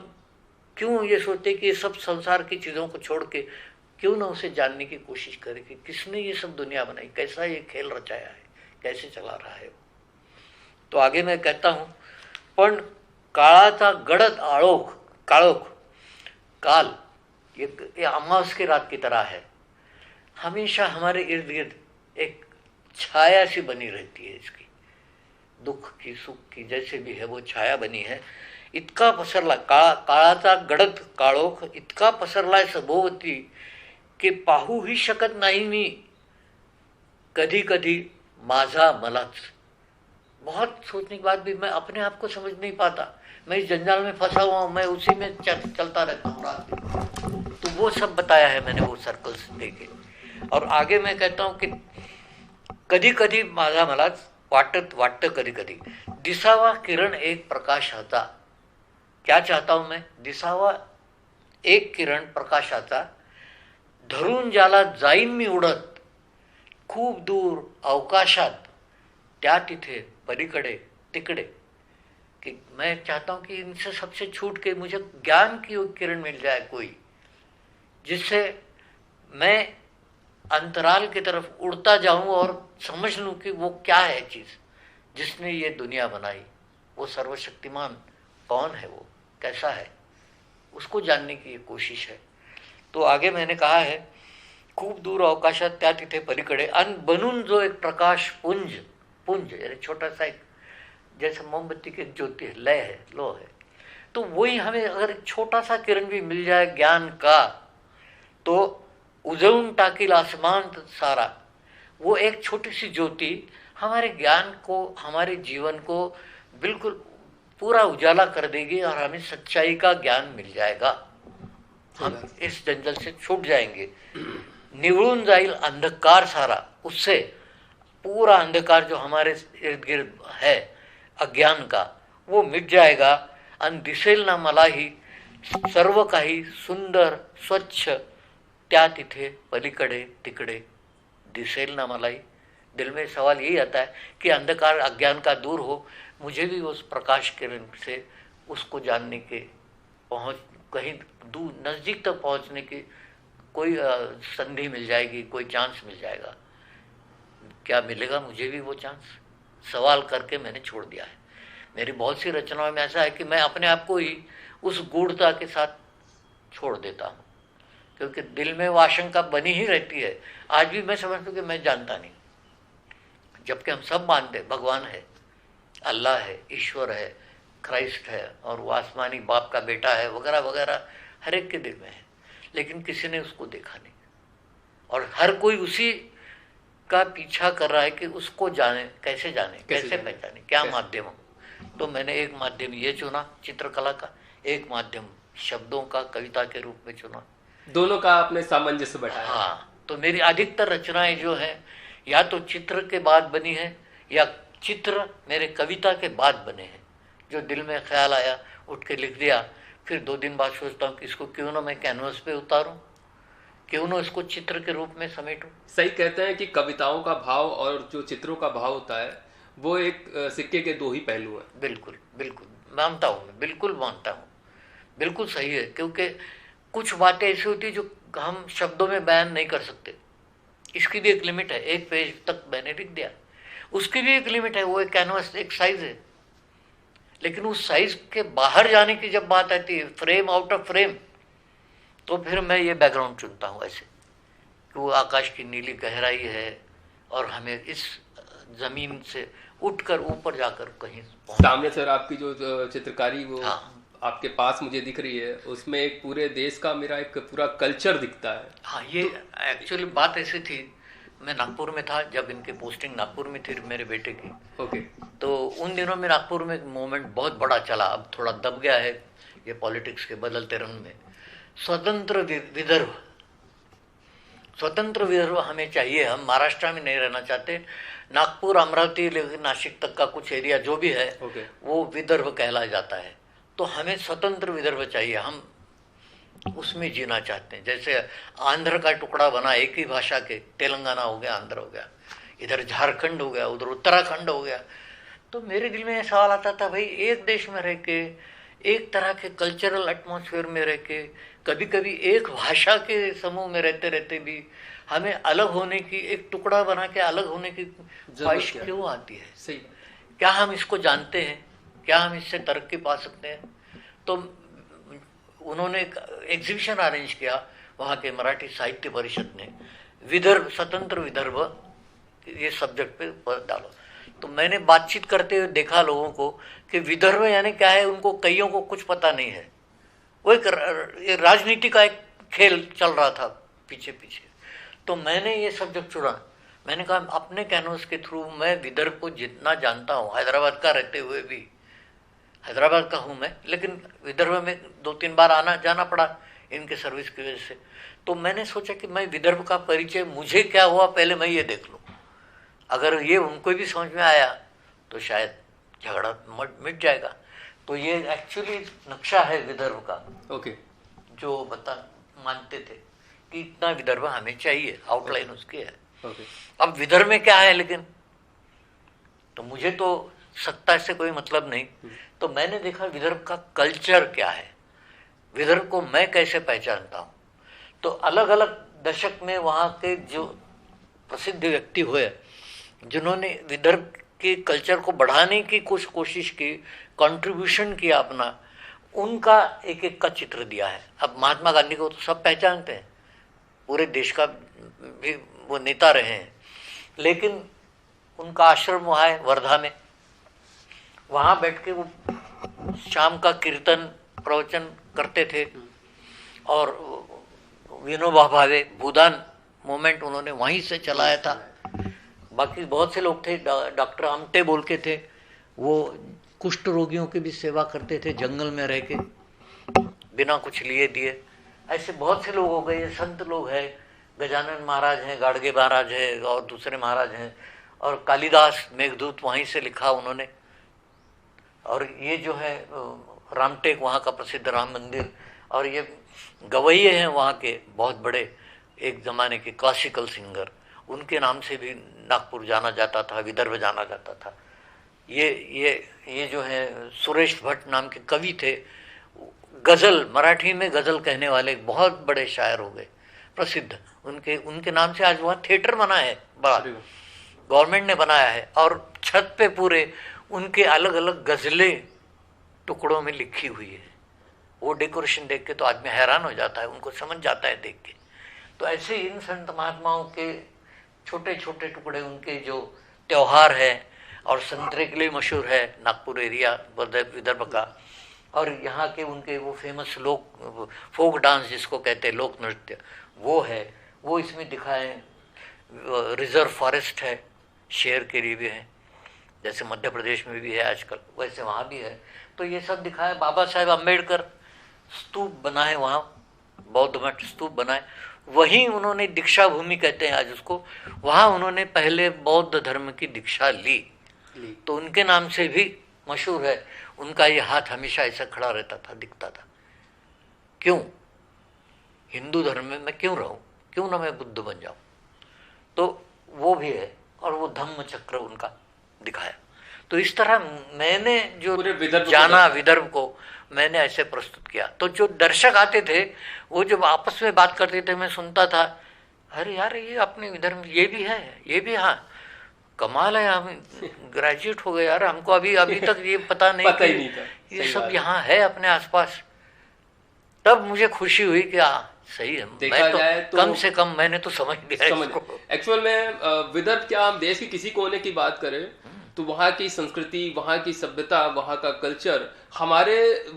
क्यों ये सोचते कि ये सब संसार की चीज़ों को छोड़ के क्यों ना उसे जानने की कोशिश करें कि किसने ये सब दुनिया बनाई, कैसा ये खेल रचाया है, कैसे चला रहा है वो। तो आगे मैं कहता हूँ, पण काळाचा गडद काळोख काल ये अमावस की रात की तरह है, हमेशा हमारे इर्द गिर्द एक छाया सी बनी रहती है इसकी, दुख की, सुख की, जैसे भी है वो छाया बनी है। इतका पसरला काळाचा गडद काळोख इतका पसरलाय सभोवती की पाहूही शकत नाही मी, कधी कधी माझा मलाच। बहुत सोचने के बाद भी मैं अपने आप को समझ नहीं पाता, मैं इस जंजाल में फंसा हुआ हूँ, मैं उसी में चलता रहता हूँ रात दिन। तो वो सब बताया है मैंने, वो सर्कल्स देखे। और आगे मैं कहता हूँ कि कधी कधी माझा मलाच वाटतं कधी कधी, दिसावा किरण एक प्रकाशाचा, क्या चाहता हूं मैं? दिसावा एक किरण प्रकाशाचा, धरून ज्याला जाईन मी उडत, खूप दूर अवकाशात, त्या तिथे पलीकडे तिकडे। कि मैं चाहता हूं कि इनसे सबसे छूट के मुझे ज्ञान की वो किरण मिल जाए कोई, जिससे मैं अंतराल की तरफ उड़ता जाऊं और समझ लूं कि वो क्या है चीज जिसने ये दुनिया बनाई, वो सर्वशक्तिमान कौन है, वो कैसा है, उसको जानने की ये कोशिश है। तो आगे मैंने कहा है, खूप दूर अवकाशात त्या तिथे पलीकडे, अन बनून जो एक प्रकाश पुंज, पुंज यानी छोटा सा एक, जैसे मोमबत्ती की एक ज्योति है, लय है, लो है, तो वही हमें अगर एक छोटा सा किरण भी मिल जाए ज्ञान का, तो उजळून टाकील आसमान सारा। वो एक छोटी सी ज्योति हमारे ज्ञान को, हमारे जीवन को बिल्कुल पूरा उजाला कर देगी और हमें सच्चाई का ज्ञान मिल जाएगा, हम इस जंगल से छूट जाएंगे। निवळून जाईल अंधकार सारा, उससे पूरा अंधकार जो हमारे इर्द गिर्द है अज्ञान का, वो मिट जाएगा। आणि दिसेल ना मलाही सर्व काही सुंदर स्वच्छ, त्या तिथे पलीकडे तिकडे दिसेल ना मलाही। दिल में सवाल यही आता है कि अंधकार अज्ञान का दूर हो, मुझे भी उस प्रकाश किरण से उसको जानने के पहुँच, कहीं दूर नज़दीक तक पहुँचने की कोई संधि मिल जाएगी, कोई चांस मिल जाएगा। क्या मिलेगा मुझे भी वो चांस? सवाल करके मैंने छोड़ दिया है। मेरी बहुत सी रचनाओं में ऐसा है कि मैं अपने आप को ही उस गूढ़ता के साथ छोड़ देता हूँ, क्योंकि दिल में वो आशंका बनी ही रहती है। आज भी मैं समझता हूँ कि मैं जानता नहीं, जबकि हम सब मानते हैं भगवान है, अल्लाह है, ईश्वर है, क्राइस्ट है, और वो आसमानी बाप का बेटा है, वगैरह वगैरह हर एक के दिल में है, लेकिन किसी ने उसको देखा नहीं। और हर कोई उसी का पीछा कर रहा है कि उसको जाने, कैसे पहचाने, क्या माध्यम हो। तो मैंने एक माध्यम ये चुना चित्रकला का, एक माध्यम शब्दों का कविता के रूप में चुना। दोनों का आपने सामंजस्य बैठाया। हाँ, तो मेरी अधिकतर रचनाएं जो है या तो चित्र के बाद बनी है, या चित्र मेरे कविता के बाद बने हैं। जो दिल में ख्याल आया उठ के लिख दिया, फिर 2 दिन बाद सोचता हूँ कि इसको क्यों ना मैं कैनवस पे उतारूं, क्यों ना इसको चित्र के रूप में समेटूं। सही कहते हैं कि कविताओं का भाव और जो चित्रों का भाव होता है वो एक सिक्के के 2 ही पहलू हैं। बिल्कुल बिल्कुल मानता हूँ, मैं बिल्कुल मानता हूँ, बिल्कुल सही है। क्योंकि कुछ बातें ऐसी होती है जो हम शब्दों में बयान नहीं कर सकते। इसकी भी एक लिमिट है, एक पेज तक मैंने लिख दिया, उसकी भी एक लिमिट है, वो एक कैनवस, एक साइज है। लेकिन उस साइज के बाहर जाने की जब बात आती है, फ्रेम आउट ऑफ फ्रेम, तो फिर मैं ये बैकग्राउंड चुनता हूँ ऐसे कि वो आकाश की नीली गहराई है और हमें इस जमीन से उठकर ऊपर जाकर कहीं सामने सर आपकी जो चित्रकारी वो हाँ, आपके पास मुझे दिख रही है, उसमें एक पूरे देश का मेरा एक पूरा कल्चर दिखता है। हाँ, ये एक्चुअली बात ऐसी थी, मैं नागपुर में था जब इनकी पोस्टिंग नागपुर में थी मेरे बेटे की। ओके। तो उन दिनों में नागपुर में मूवमेंट बहुत बड़ा चला, अब थोड़ा दब गया है ये पॉलिटिक्स के बदलते रंग में। स्वतंत्र विदर्भ, स्वतंत्र विदर्भ हमें चाहिए, हम महाराष्ट्र में नहीं रहना चाहते। नागपुर, अमरावती, नासिक तक का कुछ एरिया जो भी है वो विदर्भ कहला जाता है। तो हमें स्वतंत्र विदर्भ चाहिए, हम उसमें जीना चाहते हैं। जैसे आंध्र का टुकड़ा बना एक ही भाषा के, तेलंगाना हो गया, आंध्र हो गया, इधर झारखंड हो गया, उधर उत्तराखंड हो गया। तो मेरे दिल में ये सवाल आता था, भाई एक देश में रह के, एक तरह के कल्चरल एटमॉस्फेयर में रह के, कभी कभी एक भाषा के समूह में रहते रहते भी हमें अलग होने की, एक टुकड़ा बना के अलग होने की ख्वाहिश क्यों आती है? सही। क्या हम इसको जानते हैं? क्या हम इससे तरक्की पा सकते हैं? तो उन्होंने एक एग्जीबिशन अरेंज किया वहाँ के मराठी साहित्य परिषद ने, विदर्भ, स्वतंत्र विदर्भ, ये सब्जेक्ट पे डालो। तो मैंने बातचीत करते हुए देखा लोगों को कि विदर्भ यानी क्या है, उनको कईयों को कुछ पता नहीं है। वो एक राजनीति का एक खेल चल रहा था पीछे पीछे। तो मैंने ये सब्जेक्ट चुना। मैंने कहा अपने कैनवस के थ्रू मैं विदर्भ को जितना जानता हूँ, हैदराबाद का रहते हुए भी, हैदराबाद का हूँ मैं, लेकिन विदर्भ में 2-3 बार आना जाना पड़ा इनके सर्विस की वजह से। तो मैंने सोचा कि मैं विदर्भ का परिचय मुझे क्या हुआ पहले मैं ये देख लूँ। अगर ये उनको भी समझ में आया तो शायद झगड़ा मिट जाएगा। तो ये एक्चुअली नक्शा है विदर्भ का, ओके। जो मानते थे कि इतना विदर्भ हमें चाहिए, आउटलाइन उसकी है। ओके। अब विदर्भ में क्या है, लेकिन तो मुझे तो सत्ता से कोई मतलब नहीं, तो मैंने देखा विदर्भ का कल्चर क्या है, विदर्भ को मैं कैसे पहचानता हूँ। तो अलग अलग दशक में वहाँ के जो प्रसिद्ध व्यक्ति हुए जिन्होंने विदर्भ के कल्चर को बढ़ाने की कुछ कोशिश की, कंट्रीब्यूशन किया अपना, उनका एक एक का चित्र दिया है। अब महात्मा गांधी को तो सब पहचानते हैं, पूरे देश का भी वो नेता रहे हैं, लेकिन उनका आश्रम वहाँ है वर्धा में, वहाँ बैठ के वो शाम का कीर्तन प्रवचन करते थे। और विनोबा भावे भूदान मूवमेंट उन्होंने वहीं से चलाया था। बाकी बहुत से लोग थे, डॉक्टर आमटे बोल के थे, वो कुष्ठ रोगियों की भी सेवा करते थे जंगल में रह के बिना कुछ लिए दिए। ऐसे बहुत से लोग हो गए, संत लोग हैं, गजानन महाराज हैं, गाड़गे महाराज हैं और दूसरे महाराज हैं, और कालिदास मेघदूत वहीं से लिखा उन्होंने। और ये जो है रामटेक वहाँ का प्रसिद्ध राम मंदिर, और ये गवैये हैं वहाँ के बहुत बड़े, एक ज़माने के क्लासिकल सिंगर, उनके नाम से भी नागपुर जाना जाता था, विदर्भ जाना जाता था। ये जो है सुरेश भट्ट नाम के कवि थे, गज़ल, मराठी में गज़ल कहने वाले बहुत बड़े शायर हो गए प्रसिद्ध, उनके नाम से आज वहाँ थिएटर बना है बड़ा, गवर्नमेंट ने बनाया है, और छत पे पूरे उनके अलग अलग गज़लें टुकड़ों में लिखी हुई है। वो डेकोरेशन देख के तो आदमी हैरान हो जाता है, उनको समझ जाता है देख के। तो ऐसे इन संत महात्माओं के छोटे छोटे टुकड़े, उनके जो त्यौहार है, और संतरे के लिए मशहूर है नागपुर एरिया विदर्भ का, और यहाँ के उनके वो फेमस लोक फोक डांस जिसको कहते हैं, लोक नृत्य, वो है, वो इसमें दिखाए। रिजर्व फॉरेस्ट है, शेर के लिए भी है, जैसे मध्य प्रदेश में भी है आजकल, वैसे वहाँ भी है। तो ये सब दिखाया। बाबा साहेब अम्बेडकर स्तूप बनाए वहाँ, बौद्ध मठ स्तूप बनाए, वहीं उन्होंने दीक्षा भूमि कहते हैं आज उसको, वहाँ उन्होंने पहले बौद्ध धर्म की दीक्षा ली, तो उनके नाम से भी मशहूर है। उनका ये हाथ हमेशा ऐसा खड़ा रहता था, दिखता था। क्यों? हिंदू धर्म में मैं क्यों रहूं, क्यों ना मैं बुद्ध बन जाऊं। तो वो भी है, और वो धम्म चक्र उनका दिखाया। तो इस तरह मैंने जो जाना विदर्भ को, मैंने ऐसे प्रस्तुत किया। तो जो दर्शक आते थे वो जब आपस में बात करते थे, मैं सुनता था, अरे यार ये अपने विदर्भ में ये भी है, ये भी, हाँ कमाल है, हम ग्रेजुएट हो गए यार, हमको अभी तक ये पता नहीं कि ये सब यहाँ है अपने आसपास। तब मुझे खुशी हुई कि सही है, मैं तो कम से कम मैंने तो समझ लिया। एक्चुअल में विदर्भ क्या, हम देश के किसी कोने की बात करें तो वहाँ की संस्कृति, वहाँ की सभ्यता, वहाँ का कल्चर हमारे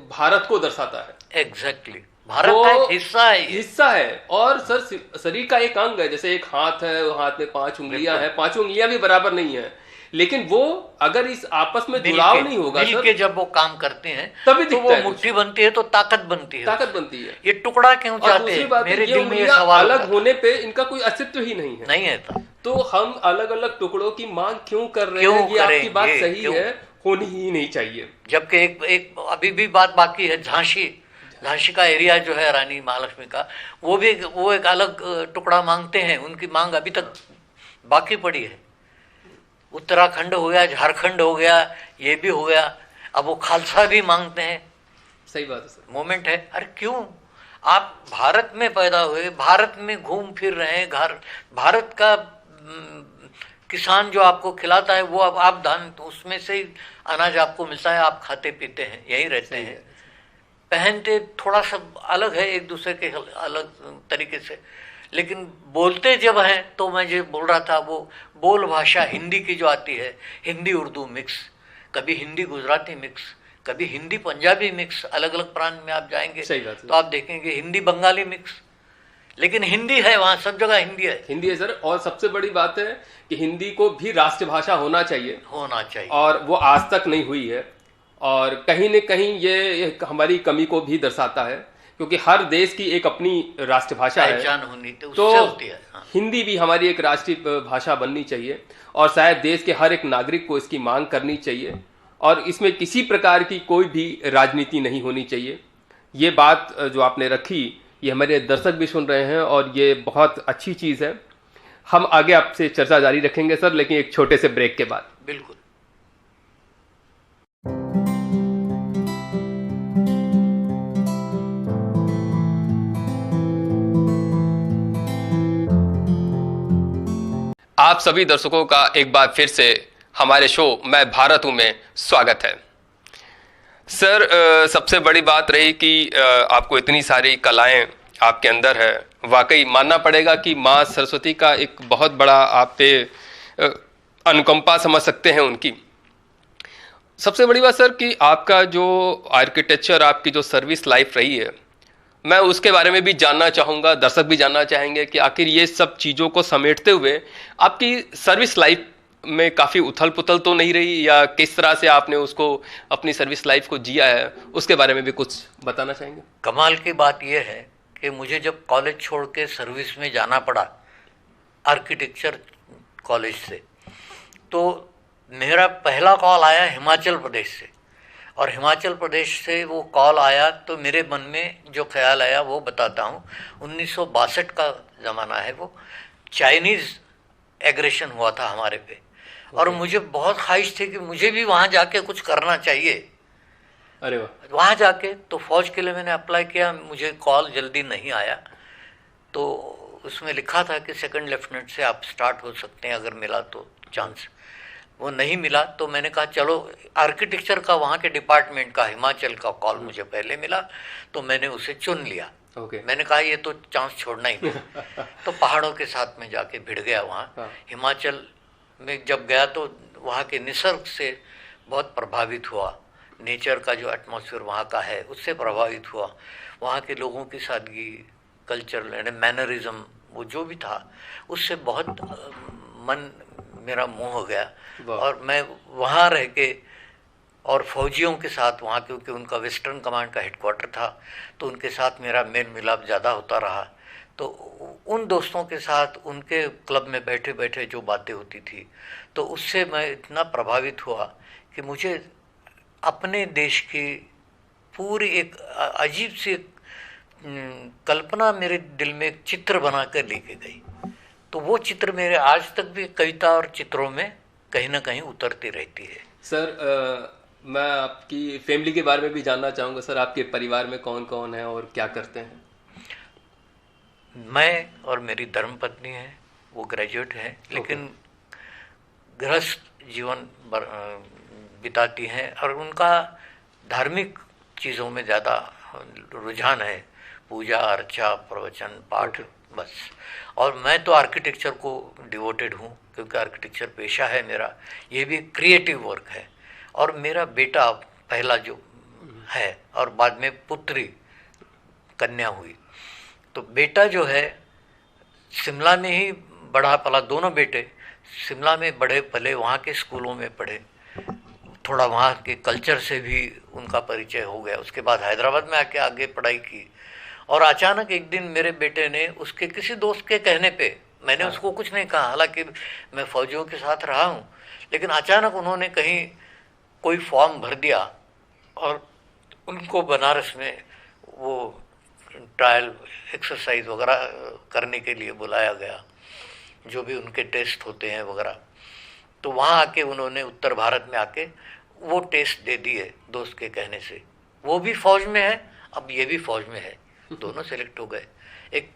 भारत को दर्शाता है। एग्जैक्टली, भारत का एक हिस्सा है। और सर शरीर का एक अंग है, जैसे एक हाथ है, हाथ में 5 उंगलियां हैं, 5 उंगलियां भी बराबर नहीं है, लेकिन वो अगर इस आपस में जुड़ाव नहीं होगा मिल के जब वो काम करते हैं तभी तो वो मुट्ठी बनती है, तो ताकत बनती है। ये टुकड़ा क्यों चाहते हैं? मेरे दिल में ये सवाल, अलग होने पे इनका कोई अस्तित्व ही नहीं है। नहीं है तो हम अलग अलग टुकड़ों की मांग क्यों कर रहे हैं? ये आपकी बात सही है, होनी ही नहीं चाहिए। जबकि एक अभी भी बात बाकी है, झांसी का एरिया जो है रानी महालक्ष्मी का, वो एक अलग टुकड़ा मांगते हैं, उनकी मांग अभी तक बाकी पड़ी है। उत्तराखंड हो गया, झारखंड हो गया, ये भी हो गया, अब वो खालसा भी मांगते हैं। सही बात है सर, मोमेंट है। अरे क्यों? आप भारत में पैदा हुए, भारत में घूम फिर रहे हैं, भारत का किसान जो आपको खिलाता है वो आप धान, उसमें से ही अनाज आपको मिलता है, आप खाते पीते हैं, यहीं रहते हैं, पहनते थोड़ा सा अलग है एक दूसरे के अलग तरीके से, लेकिन बोलते जब हैं तो मैं जो बोल रहा था वो बोल भाषा हिंदी की जो आती है, हिंदी उर्दू मिक्स, कभी हिंदी गुजराती मिक्स, कभी हिंदी पंजाबी मिक्स, अलग अलग प्रांत में आप जाएंगे तो आप देखेंगे हिंदी बंगाली मिक्स, लेकिन हिंदी है वहाँ, सब जगह हिंदी है सर। और सबसे बड़ी बात है कि हिंदी को भी राष्ट्रभाषा होना चाहिए, और वो आज तक नहीं हुई है, और कहीं न कहीं ये हमारी कमी को भी दर्शाता है, क्योंकि हर देश की एक अपनी राष्ट्रभाषा है, पहचान होनी तो होती है। हाँ। हिंदी भी हमारी एक राष्ट्रीय भाषा बननी चाहिए, और शायद देश के हर एक नागरिक को इसकी मांग करनी चाहिए। और इसमें किसी प्रकार की कोई भी राजनीति नहीं होनी चाहिए। ये बात जो आपने रखी, ये हमारे दर्शक भी सुन रहे हैं और ये बहुत अच्छी चीज़ है। हम आगे आपसे चर्चा जारी रखेंगे सर, लेकिन एक छोटे से ब्रेक के बाद। बिल्कुल। आप सभी दर्शकों का एक बार फिर से हमारे शो मैं भारत हूं में स्वागत है। सर, सबसे बड़ी बात रही कि आपको इतनी सारी कलाएं आपके अंदर है। वाकई मानना पड़ेगा कि माँ सरस्वती का एक बहुत बड़ा आप पे अनुकंपा समझ सकते हैं उनकी। सबसे बड़ी बात सर कि आपका जो आर्किटेक्चर, आपकी जो सर्विस लाइफ रही है, मैं उसके बारे में भी जानना चाहूँगा, दर्शक भी जानना चाहेंगे कि आखिर ये सब चीज़ों को समेटते हुए आपकी सर्विस लाइफ में काफ़ी उथल पुथल तो नहीं रही, या किस तरह से आपने उसको अपनी सर्विस लाइफ को जिया है, उसके बारे में भी कुछ बताना चाहेंगे। कमाल की बात यह है कि मुझे जब कॉलेज छोड़ के सर्विस में जाना पड़ा आर्किटेक्चर कॉलेज से, तो मेरा पहला कॉल आया हिमाचल प्रदेश से, और हिमाचल प्रदेश से वो कॉल आया तो मेरे मन में जो ख्याल आया वो बताता हूँ। 1962 का ज़माना है, वो चाइनीज़ एग्रेशन हुआ था हमारे पे, और मुझे बहुत ख्वाहिश थी कि मुझे भी वहाँ जाके कुछ करना चाहिए। अरे वाह। वहाँ जाके तो फ़ौज के लिए मैंने अप्लाई किया, मुझे कॉल जल्दी नहीं आया, तो उसमें लिखा था कि सेकंड लेफ्टिनेंट से आप स्टार्ट हो सकते हैं अगर मिला तो चांस। वो नहीं मिला तो मैंने कहा चलो आर्किटेक्चर का वहाँ के डिपार्टमेंट का हिमाचल का कॉल मुझे पहले मिला, तो मैंने उसे चुन लिया। मैंने कहा ये तो चांस छोड़ना ही नहीं। तो पहाड़ों के साथ में जाके भिड़ गया वहाँ। हिमाचल में जब गया तो वहाँ के निसर्ग से बहुत प्रभावित हुआ, नेचर का जो एटमॉस्फेयर वहाँ का है उससे प्रभावित हुआ। वहाँ के लोगों की सादगी, कल्चरल एंड मैनरिज्म, वो जो भी था उससे बहुत मन मेरा मोह हो गया। और मैं वहाँ रह के और फौजियों के साथ वहाँ, क्योंकि उनका वेस्टर्न कमांड का हेडक्वार्टर था, तो उनके साथ मेरा मेल मिलाप ज़्यादा होता रहा। तो उन दोस्तों के साथ उनके क्लब में बैठे बैठे जो बातें होती थी, तो उससे मैं इतना प्रभावित हुआ कि मुझे अपने देश की पूरी एक अजीब सी कल्पना मेरे दिल में एक चित्र बना कर लेके गई। तो वो चित्र मेरे आज तक भी कविता और चित्रों में कहीं ना कहीं उतरती रहती है। सर, मैं आपकी फैमिली के बारे में भी जानना चाहूँगा। सर, आपके परिवार में कौन कौन है और क्या करते हैं? मैं और मेरी धर्मपत्नी है, वो ग्रेजुएट है, लेकिन गृहस्थ जीवन बिताती हैं, और उनका धार्मिक चीज़ों में ज़्यादा रुझान है, पूजा अर्चा प्रवचन पाठ, बस। और मैं तो आर्किटेक्चर को डिवोटेड हूँ, क्योंकि आर्किटेक्चर पेशा है मेरा, ये भी क्रिएटिव वर्क है। और मेरा बेटा पहला जो है, और बाद में पुत्री कन्या हुई। तो बेटा जो है शिमला में ही बढ़ा पला, दोनों बेटे शिमला में बढ़े पले, वहाँ के स्कूलों में पढ़े, थोड़ा वहाँ के कल्चर से भी उनका परिचय हो गया। उसके बाद हैदराबाद में आके आगे पढ़ाई की, और अचानक एक दिन मेरे बेटे ने उसके किसी दोस्त के कहने पे, मैंने उसको कुछ नहीं कहा, हालांकि मैं फौजियों के साथ रहा हूँ, लेकिन अचानक उन्होंने कहीं कोई फॉर्म भर दिया और उनको बनारस में वो ट्रायल एक्सरसाइज वगैरह करने के लिए बुलाया गया, जो भी उनके टेस्ट होते हैं वगैरह। तो वहाँ आके उन्होंने उत्तर भारत में आके वो टेस्ट दे दिए दोस्त के कहने से। वो भी फौज में है, अब ये भी फौज में है, दोनों सेलेक्ट हो गए। एक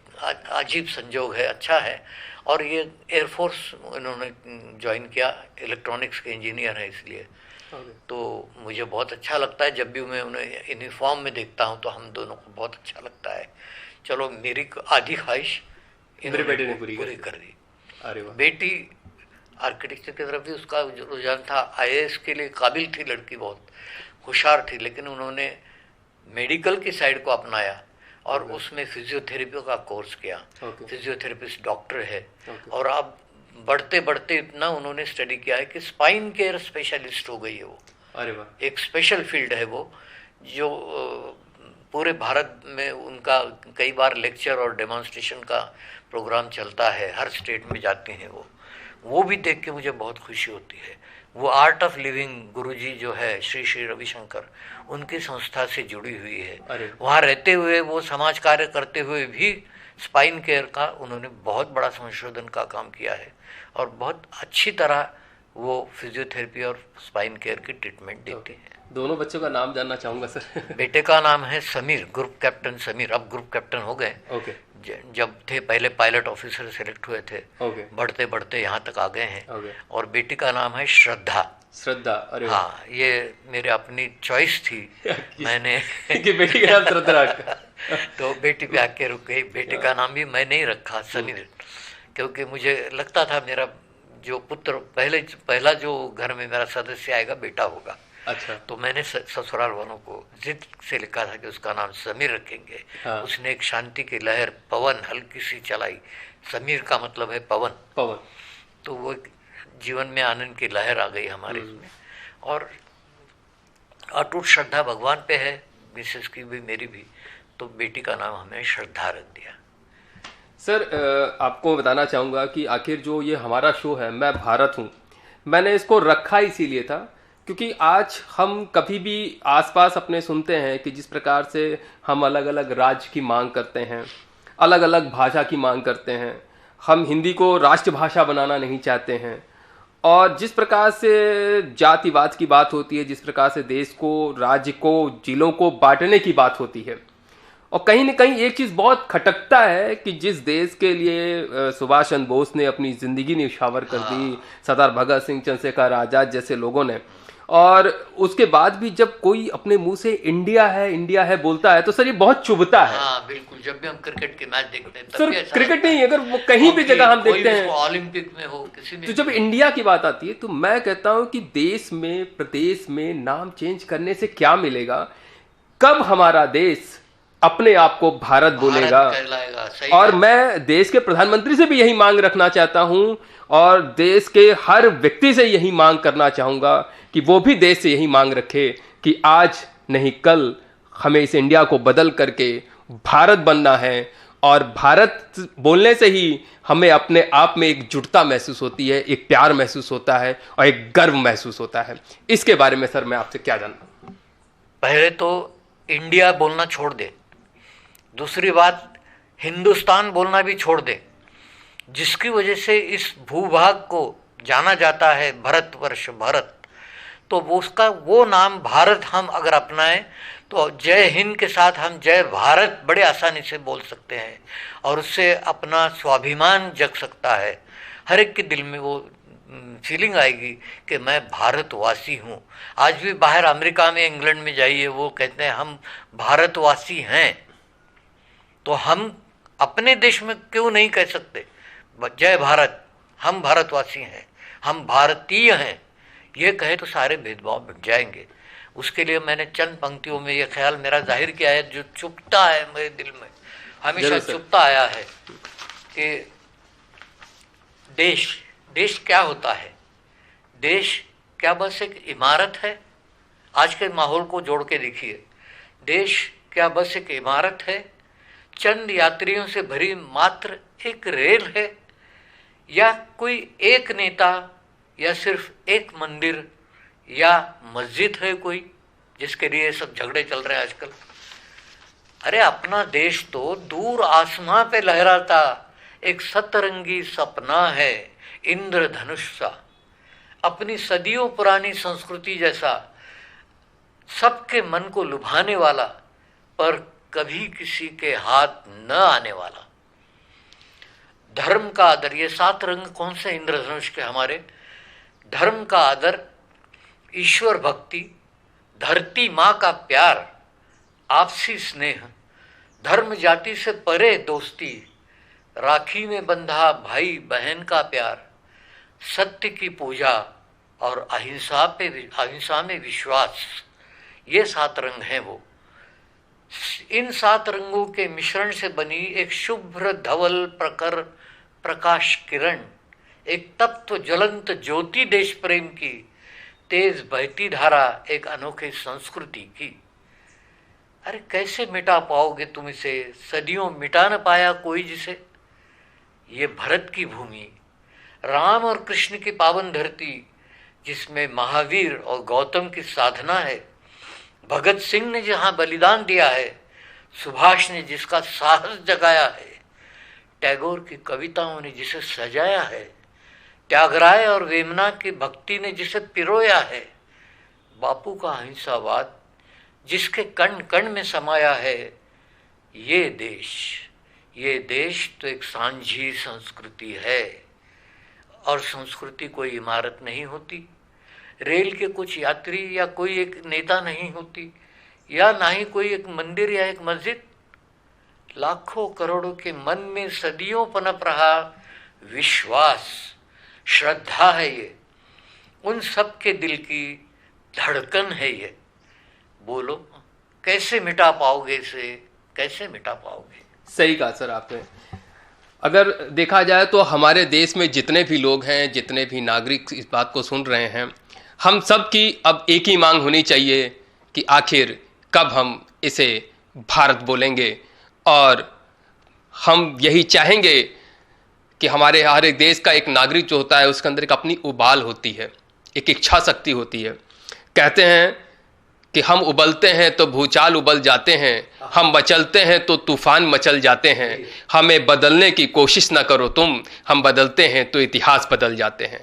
अजीब संजोग है, अच्छा है। और ये एयरफोर्स इन्होंने ज्वाइन किया, इलेक्ट्रॉनिक्स के इंजीनियर है इसलिए। तो मुझे बहुत अच्छा लगता है, जब भी मैं उन्हें यूनिफॉर्म में देखता हूँ तो हम दोनों को बहुत अच्छा लगता है। चलो, मेरी आधी ख्वाहिश मेरे बेटे ने पूरी कर दी। अरे वाह। बेटी आर्किटेक्चर की तरफ भी उसका रुझान था, आईएएस के लिए काबिल थी लड़की, बहुत होशियार थी, लेकिन उन्होंने मेडिकल की साइड को अपनाया और उसमें फिजियोथेरेपी का कोर्स किया। फिजियोथेरेपिस्ट डॉक्टर है। और अब बढ़ते बढ़ते इतना उन्होंने स्टडी किया है कि स्पाइन केयर स्पेशलिस्ट हो गई है वो। अरे वाह। एक स्पेशल फील्ड है वो, जो पूरे भारत में उनका कई बार लेक्चर और डेमोन्स्ट्रेशन का प्रोग्राम चलता है, हर स्टेट में जाते हैं वो। वो भी देख के मुझे बहुत खुशी होती है। वो आर्ट ऑफ लिविंग गुरुजी जो है श्री श्री रविशंकर, उनकी संस्था से जुड़ी हुई है। वहाँ रहते हुए वो समाज कार्य करते हुए भी स्पाइन केयर का उन्होंने बहुत बड़ा संशोधन का काम किया है और बहुत अच्छी तरह वो फिजियोथेरेपी और स्पाइन केयर की ट्रीटमेंट देते हैं। दोनों बच्चों का नाम जानना चाहूँगा सर। बेटे का नाम है समीर, ग्रुप कैप्टन समीर, अब ग्रुप कैप्टन हो गए। ओके। जब थे पहले पायलट ऑफिसर सेलेक्ट हुए थे। ओके। बढ़ते बढ़ते यहाँ तक आ गए हैं। ओके। और बेटी का नाम है श्रद्धा। श्रद्धा, अरे हाँ, ये मेरे अपनी चॉइस थी। मैंने कि बेटी का नाम श्रद्धा रखा। तो बेटी पे आके रुक गई। बेटे का नाम भी मैं नहीं रखा समीर, क्योंकि मुझे लगता था मेरा जो पुत्र पहला जो घर में मेरा सदस्य आएगा बेटा होगा। अच्छा। तो मैंने ससुराल वालों को जिद से लिखा था कि उसका नाम समीर रखेंगे। हाँ। उसने एक शांति की लहर पवन हल्की सी चलाई। समीर का मतलब है पवन। पवन। तो वो जीवन में आनंद की लहर आ गई हमारे इसमें। और अटूट श्रद्धा भगवान पे है, मिसेस की भी मेरी भी। तो बेटी का नाम हमने श्रद्धा रख दिया। सर, आपको बताना चाहूँगा कि आखिर जो ये हमारा शो है मैं भारत हूँ, मैंने इसको रखा इसीलिए था क्योंकि आज हम कभी भी आसपास अपने सुनते हैं कि जिस प्रकार से हम अलग अलग राज्य की मांग करते हैं, अलग अलग भाषा की मांग करते हैं, हम हिंदी को राष्ट्रभाषा बनाना नहीं चाहते हैं, और जिस प्रकार से जातिवाद की बात होती है, जिस प्रकार से देश को, राज्य को, जिलों को बांटने की बात होती है, और कहीं न कहीं एक चीज़ बहुत खटकता है कि जिस देश के लिए सुभाष चंद्र बोस ने अपनी ज़िंदगी न्यौछावर कर दी, सरदार भगत सिंह, चंद्रशेखर आज़ाद जैसे लोगों ने, और उसके बाद भी जब कोई अपने मुंह से इंडिया है बोलता है तो सर ये बहुत चुभता है। हाँ बिल्कुल, जब भी हम क्रिकेट के मैच देखते हैं सर, क्रिकेट नहीं, अगर वो कहीं भी जगह हम देखते हैं, ओलंपिक में हो, किसी में, तो जब इंडिया की बात आती है तो मैं कहता हूं कि देश में, प्रदेश में नाम चेंज करने से क्या मिलेगा? कब हमारा देश अपने आप को भारत बोलेगा? और मैं देश के प्रधानमंत्री से भी यही मांग रखना चाहता हूं और देश के हर व्यक्ति से यही मांग करना चाहूंगा कि वो भी देश से यही मांग रखे कि आज नहीं कल हमें इस इंडिया को बदल करके भारत बनना है, और भारत बोलने से ही हमें अपने आप में एक जुटता महसूस होती है, एक प्यार महसूस होता है और एक गर्व महसूस होता है। इसके बारे में सर मैं आपसे क्या जानना? पहले तो इंडिया बोलना छोड़ दे, दूसरी बात हिंदुस्तान बोलना भी छोड़ दे, जिसकी वजह से इस भूभाग को जाना जाता है भारतवर्ष, भारत। तो वो उसका वो नाम भारत हम अगर अपनाएं तो जय हिंद के साथ हम जय भारत बड़े आसानी से बोल सकते हैं और उससे अपना स्वाभिमान जग सकता है। हर एक के दिल में वो फीलिंग आएगी कि मैं भारतवासी हूँ। आज भी बाहर अमेरिका में, इंग्लैंड में जाइए, वो कहते हैं हम भारतवासी हैं। तो हम अपने देश में क्यों नहीं कह सकते जय भारत, हम भारतवासी हैं, हम भारतीय हैं? ये कहे तो सारे भेदभाव मिट जाएंगे। उसके लिए मैंने चंद पंक्तियों में ये ख्याल मेरा जाहिर किया है जो चुभता है मेरे दिल में, हमेशा चुभता आया है कि देश क्या होता है? देश क्या बस एक इमारत है? आज के माहौल को जोड़ के देखिए, देश क्या बस एक इमारत है? चंद यात्रियों से भरी मात्र एक रेल है? या कोई एक नेता, या सिर्फ एक मंदिर या मस्जिद है कोई जिसके लिए सब झगड़े चल रहे हैं आजकल? अरे अपना देश तो दूर आसमां पे लहराता एक सतरंगी सपना है, इंद्रधनुष सा, अपनी सदियों पुरानी संस्कृति जैसा, सबके मन को लुभाने वाला पर कभी किसी के हाथ न आने वाला। धर्म का आदर, ये 7 रंग कौन से इंद्रधनुष के हमारे? धर्म का आदर, ईश्वर भक्ति, धरती माँ का प्यार, आपसी स्नेह, धर्म जाति से परे दोस्ती, राखी में बंधा भाई बहन का प्यार, सत्य की पूजा और अहिंसा में विश्वास, ये 7 रंग हैं वो। इन 7 रंगों के मिश्रण से बनी एक शुभ्र धवल प्रखर प्रकाश किरण, एक तत्व ज्वलंत ज्योति देश प्रेम की, तेज बहती धारा एक अनोखी संस्कृति की। अरे कैसे मिटा पाओगे तुम इसे? सदियों मिटा न पाया कोई जिसे। ये भरत की भूमि, राम और कृष्ण की पावन धरती जिसमें महावीर और गौतम की साधना है, भगत सिंह ने जहाँ बलिदान दिया है, सुभाष ने जिसका साहस जगाया है, टैगोर की कविताओं ने जिसे सजाया है, त्यागराय और वेमना की भक्ति ने जिसे पिरोया है, बापू का अहिंसावाद जिसके कण कण में समाया है, ये देश तो एक सांझी संस्कृति है। और संस्कृति कोई इमारत नहीं होती, रेल के कुछ यात्री या कोई एक नेता नहीं होती, या ना ही कोई एक मंदिर या एक मस्जिद। लाखों करोड़ों के मन में सदियों पनप रहा विश्वास, श्रद्धा है ये, उन सब के दिल की धड़कन है ये। बोलो कैसे मिटा पाओगे इसे, कैसे मिटा पाओगे? सही कहा सर आपने। अगर देखा जाए तो हमारे देश में जितने भी लोग हैं, जितने भी नागरिक इस बात को सुन रहे हैं, हम सब की अब एक ही मांग होनी चाहिए कि आखिर कब हम इसे भारत बोलेंगे। और हम यही चाहेंगे कि हमारे हर एक देश का एक नागरिक जो होता है उसके अंदर एक अपनी उबाल होती है, एक इच्छा शक्ति होती है। कहते हैं कि हम उबलते हैं तो भूचाल उबल जाते हैं, हम मचलते हैं तो तूफान मचल जाते हैं, हमें बदलने की कोशिश ना करो तुम, हम बदलते हैं तो इतिहास बदल जाते हैं।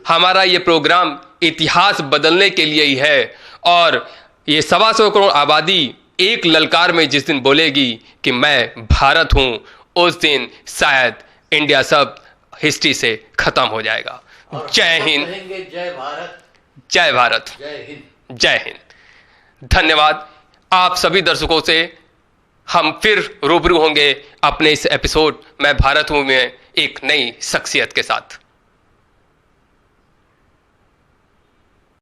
हमारा ये प्रोग्राम इतिहास बदलने के लिए ही है। और ये 125 करोड़ आबादी एक ललकार में जिस दिन बोलेगी कि मैं भारत हूं, उस दिन शायद इंडिया सब हिस्ट्री से खत्म हो जाएगा। जय हिंद, जय भारत, जय भारत, जय हिंद, जय हिंद। धन्यवाद। आप सभी दर्शकों से हम फिर रूबरू होंगे अपने इस एपिसोड मैं भारत हूं में एक नई शख्सियत के साथ।